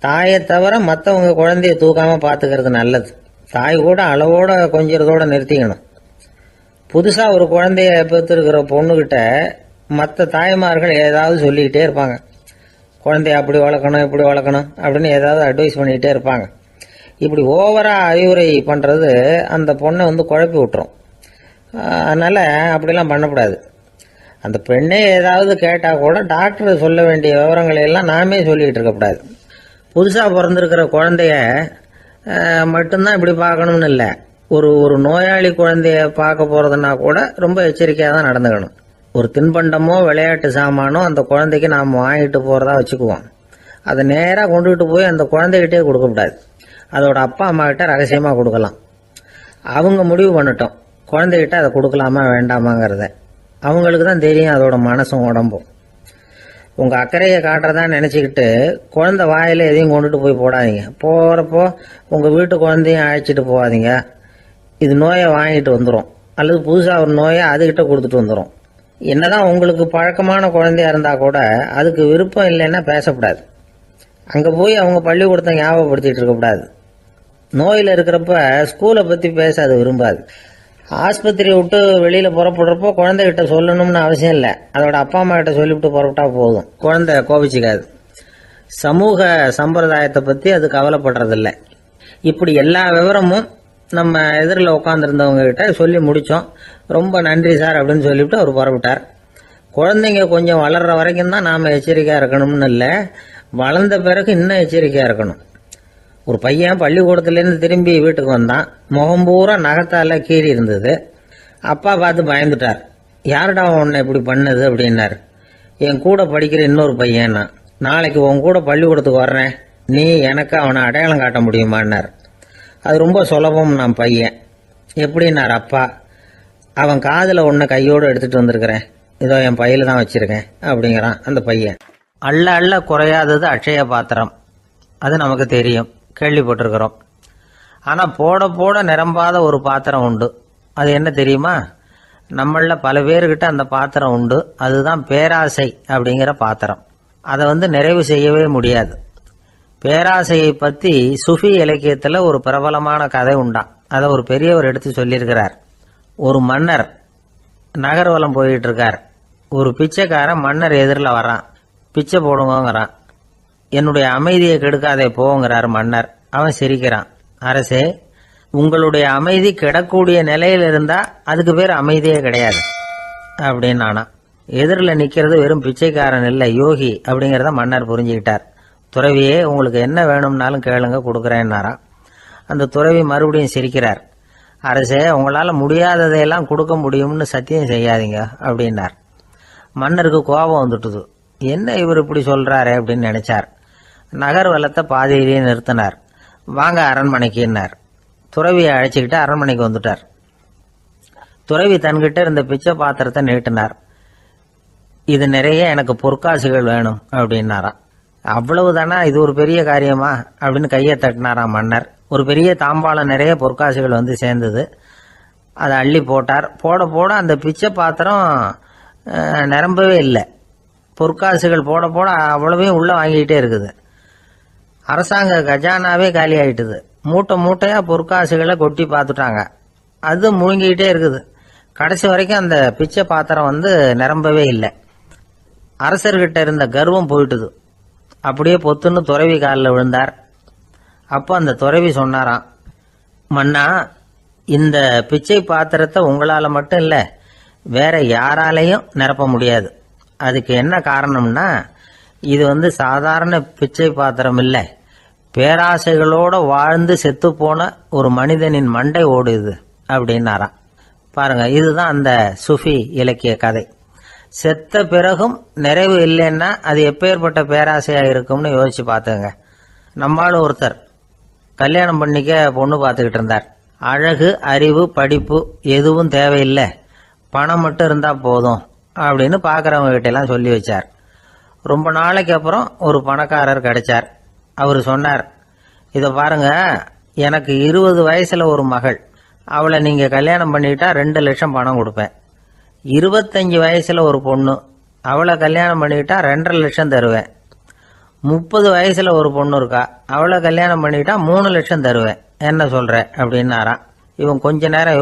தாயை தவிர மற்றவங்க குழந்தைய தூக்காமல் பார்த்துக்கிறது நல்லது. தாய் கூட அளவோட கொஞ்சிறதோடு நிறுத்திக்கணும். புதுசாக ஒரு குழந்தைய பெற்றிருக்கிற பொண்ணுக்கிட்ட மற்ற தாய்மார்கள் ஏதாவது சொல்லிக்கிட்டே இருப்பாங்க. குழந்தைய அப்படி வளர்க்கணும் இப்படி வளர்க்கணும் அப்படின்னு ஏதாவது அட்வைஸ் பண்ணிக்கிட்டே இருப்பாங்க. இப்படி ஓவராக அறிவுரை பண்ணுறது அந்த பொண்ணை குழப்பி விட்டுரும். அதனால் அப்படிலாம் பண்ணக்கூடாது. அந்த பெண்ணே ஏதாவது கேட்டால் கூட டாக்டர் சொல்ல வேண்டிய விவரங்களை எல்லாம் நாமே சொல்லிக்கிட்டு இருக்கக்கூடாது. புதுசாக பிறந்திருக்கிற குழந்தைய மட்டும்தான் இப்படி பார்க்கணும்னு இல்லை. ஒரு நோயாளி குழந்தைய பார்க்க போகிறதுனா கூட ரொம்ப எச்சரிக்கையாக தான் நடந்துக்கணும். ஒரு தின்பண்டமோ விளையாட்டு சாமானோ அந்த குழந்தைக்கு நாம் வாங்கிட்டு போகிறதா வச்சுக்குவோம். அதை நேராக கொண்டுகிட்டு போய் அந்த குழந்தைகிட்டே கொடுக்கக்கூடாது. அதோட அப்பா அம்மா கிட்ட ரகசியமாக கொடுக்கலாம். அவங்க முடிவு பண்ணட்டும் குழந்தைகிட்ட அதை கொடுக்கலாமா வேண்டாமாங்கிறத. அவங்களுக்கு தான் தெரியும் அதோட மனசும் உடம்பும். உங்கள் அக்கறையை காட்டுறதா நினச்சிக்கிட்டு குழந்தை வாயில் எதையும் கொண்டுட்டு போய் போடாதீங்க. போகிறப்போ உங்கள் வீட்டு குழந்தையும் அழைச்சிட்டு போகாதீங்க. இது நோயை வாங்கிட்டு வந்துடும், அல்லது புதுசாக ஒரு நோயை அதுக்கிட்ட கொடுத்துட்டு வந்துடும். என்னதான் உங்களுக்கு பழக்கமான குழந்தையா இருந்தால் கூட அதுக்கு விருப்பம் இல்லைன்னா பேசக்கூடாது. அங்கே போய் அவங்க பள்ளிக்கூடத்தை ஞாபகப்படுத்திட்டு இருக்கக்கூடாது. நோயில் இருக்கிறப்ப ஸ்கூலை பற்றி பேச அது விரும்பாது. ஆஸ்பத்திரியை விட்டு வெளியில் புறப்படுறப்போ குழந்தைகிட்ட சொல்லணும்னு அவசியம் இல்லை. அதோட அப்பா அம்மா கிட்ட சொல்லிவிட்டு புறப்பட்டா போதும். குழந்தை கோபிச்சிக்காது. சமூக சம்பிரதாயத்தை பற்றி அது கவலைப்படுறதில்லை. இப்படி எல்லா விவரமும் நம்ம எதிரில் உட்காந்துருந்தவங்க கிட்ட சொல்லி முடித்தோம். ரொம்ப நன்றி சார் அப்படின்னு சொல்லிவிட்டு அவர் புறப்பட்டார். குழந்தைங்க கொஞ்சம் வளர்கிற வரைக்கும் தான் நாம் எச்சரிக்கையாக இருக்கணும்னு இல்லை, வளர்ந்த பிறகு இன்னும் எச்சரிக்கையாக இருக்கணும். ஒரு பையன் பள்ளிக்கூடத்துலேருந்து திரும்பி வீட்டுக்கு வந்தான். முகம் பூரா நகத்தால் கீறி இருந்தது. அப்பா பார்த்து பயந்துட்டார். யாருடா உன்னை இப்படி பண்ணது அப்படின்னார். என் கூட படிக்கிற இன்னொரு பையன். நாளைக்கு உன் கூட பள்ளிக்கூடத்துக்கு வர்றேன், நீ எனக்கு அவனை அடையாளம் காட்ட முடியுமான்னார். அது ரொம்ப சுலபம் நான் பையன். எப்படின்னார் அப்பா. அவன் காதில் ஒன்று கையோடு எடுத்துகிட்டு வந்திருக்கிறேன், இதோ என் பையில தான் வச்சுருக்கேன் அப்படிங்கிறான் அந்த பையன். அள்ள அள்ள குறையாதது அட்சய பாத்திரம், அது நமக்கு தெரியும், கேள்விப்பட்டிருக்கிறோம். ஆனால் போட போட நிரம்பாத ஒரு பாத்திரம் உண்டு. அது என்ன தெரியுமா? நம்மளில் பல பேர்கிட்ட அந்த பாத்திரம் உண்டு. அதுதான் பேராசை அப்படிங்கிற பாத்திரம். அதை நிறைவு செய்யவே முடியாது. பேராசையை பற்றி சுஃபி இலக்கியத்தில் ஒரு பிரபலமான கதை உண்டாம். அதை ஒரு பெரியவர் எடுத்து சொல்லியிருக்கிறார். ஒரு மன்னர் நகர்வலம் போயிட்டு இருக்கார். ஒரு பிச்சைக்காரன் மன்னர் எதிரில் வரான். பிச்சை போடுங்கிறான். என்னுடைய அமைதியை கெடுக்காதே போங்கிறார் மன்னர். அவன் சிரிக்கிறான். அரசே, உங்களுடைய அமைதி கெடக்கூடிய நிலையில் இருந்தால் அதுக்கு பேர் அமைதியே கிடையாது அப்படின்னு ஆனா. எதிரில் நிற்கிறது வெறும் பிச்சைக்காரன் இல்லை, யோகி அப்படிங்கிறத மன்னர் புரிஞ்சுக்கிட்டார். துறவியே, உங்களுக்கு என்ன வேணும்னாலும் கேளுங்க, கொடுக்குறேன்னாராம். அந்த துறவி மறுபடியும் சிரிக்கிறார். அரசே, உங்களால் முடியாததையெல்லாம் கொடுக்க முடியும்னு சத்தியம் செய்யாதீங்க அப்படின்னார். மன்னருக்கு கோபம் வந்துட்டுது. என்ன இவர் இப்படி சொல்கிறாரே அப்படின்னு நினைச்சார். நகர்வலத்தை பாதியிலேயே நிறுத்தினார். வாங்க அரண்மனைக்குன்னார். துறவியை அழைச்சிக்கிட்டு அரண்மனைக்கு வந்துட்டார். துறவி தன்கிட்ட இருந்த பிச்சை பாத்திரத்தை நீட்டினார். இது நிறைய எனக்கு பொற்காசுகள் வேணும் அப்படின்னாராம். அவ்வளவுதானா, இது ஒரு பெரிய காரியமா அப்படின்னு கையை தட்டினாராம் மன்னர். ஒரு பெரிய தாம்பாளம் நிறைய பொற்காசுகள் சேர்ந்தது. அதை அள்ளி போட்டார். போட போட அந்த பிச்சை பாத்திரம் நிரம்பவே இல்லை. பொற்காசுகள் போட போட அவ்வளவையும் உள்ளே வாங்கிக்கிட்டே இருக்குது. அரசாங்க கஜானாவே காலி ஆயிட்டுது. மூட்டை மூட்டையா பொற்காசுகளை கொட்டி பார்த்துட்டாங்க. அது முழுங்கிக்கிட்டே இருக்குது. கடைசி வரைக்கும் அந்த பிச்சை பாத்திரம் நிரம்பவே இல்லை. அரசர்கிட்ட இருந்த கர்வம் போயிட்டுது. அப்படியே பொத்துன்னு துறவி காலில் விழுந்தார். அப்போ அந்த துறவி சொன்னாராம், மன்னா, இந்த பிச்சை பாத்திரத்தை உங்களால மட்டும் இல்லை, வேற யாராலையும் நிரப்ப முடியாது. அதுக்கு என்ன காரணம்னா, இது சாதாரண பிச்சை பாத்திரம் இல்லை, பேராசைகளோட வாழ்ந்து செத்து போன ஒரு மனிதனின் மண்டை ஓடுது அப்படின்னாராம். பாருங்க, இதுதான் அந்த சுஃபி இலக்கிய கதை. செத்த பிறகும் நிறைவு இல்லைன்னா அது எப்பேற்பட்ட பேராசையா இருக்கும்னு யோசிச்சு பார்த்துங்க. நம்மால் ஒருத்தர் கல்யாணம் பண்ணிக்க பொண்ணு பார்த்துக்கிட்டு இருந்தார். அழகு, அறிவு, படிப்பு எதுவும் தேவையில்லை, பணம் மட்டும் இருந்தா போதும் அப்படின்னு பார்க்குறவங்க கிட்ட எல்லாம் சொல்லி வச்சார். ரொம்ப நாளைக்கு அப்புறம் ஒரு பணக்காரர் கிடைச்சார். அவர் சொன்னார், இதை பாருங்க, எனக்கு 20 வயசுல ஒரு மகள், அவளை நீங்க கல்யாணம் பண்ணிட்டா 2 லட்சம் பணம் கொடுப்பேன். 25 வயசுல ஒரு பொண்ணு, அவளை கல்யாணம் பண்ணிட்டா 2.5 லட்சம் தருவேன். 30 வயசுல ஒரு பொண்ணு இருக்கா, அவளை கல்யாணம் பண்ணிட்டா 3 லட்சம் தருவேன். என்ன சொல்ற அப்படின்னாராம். இவன் கொஞ்ச நேரம்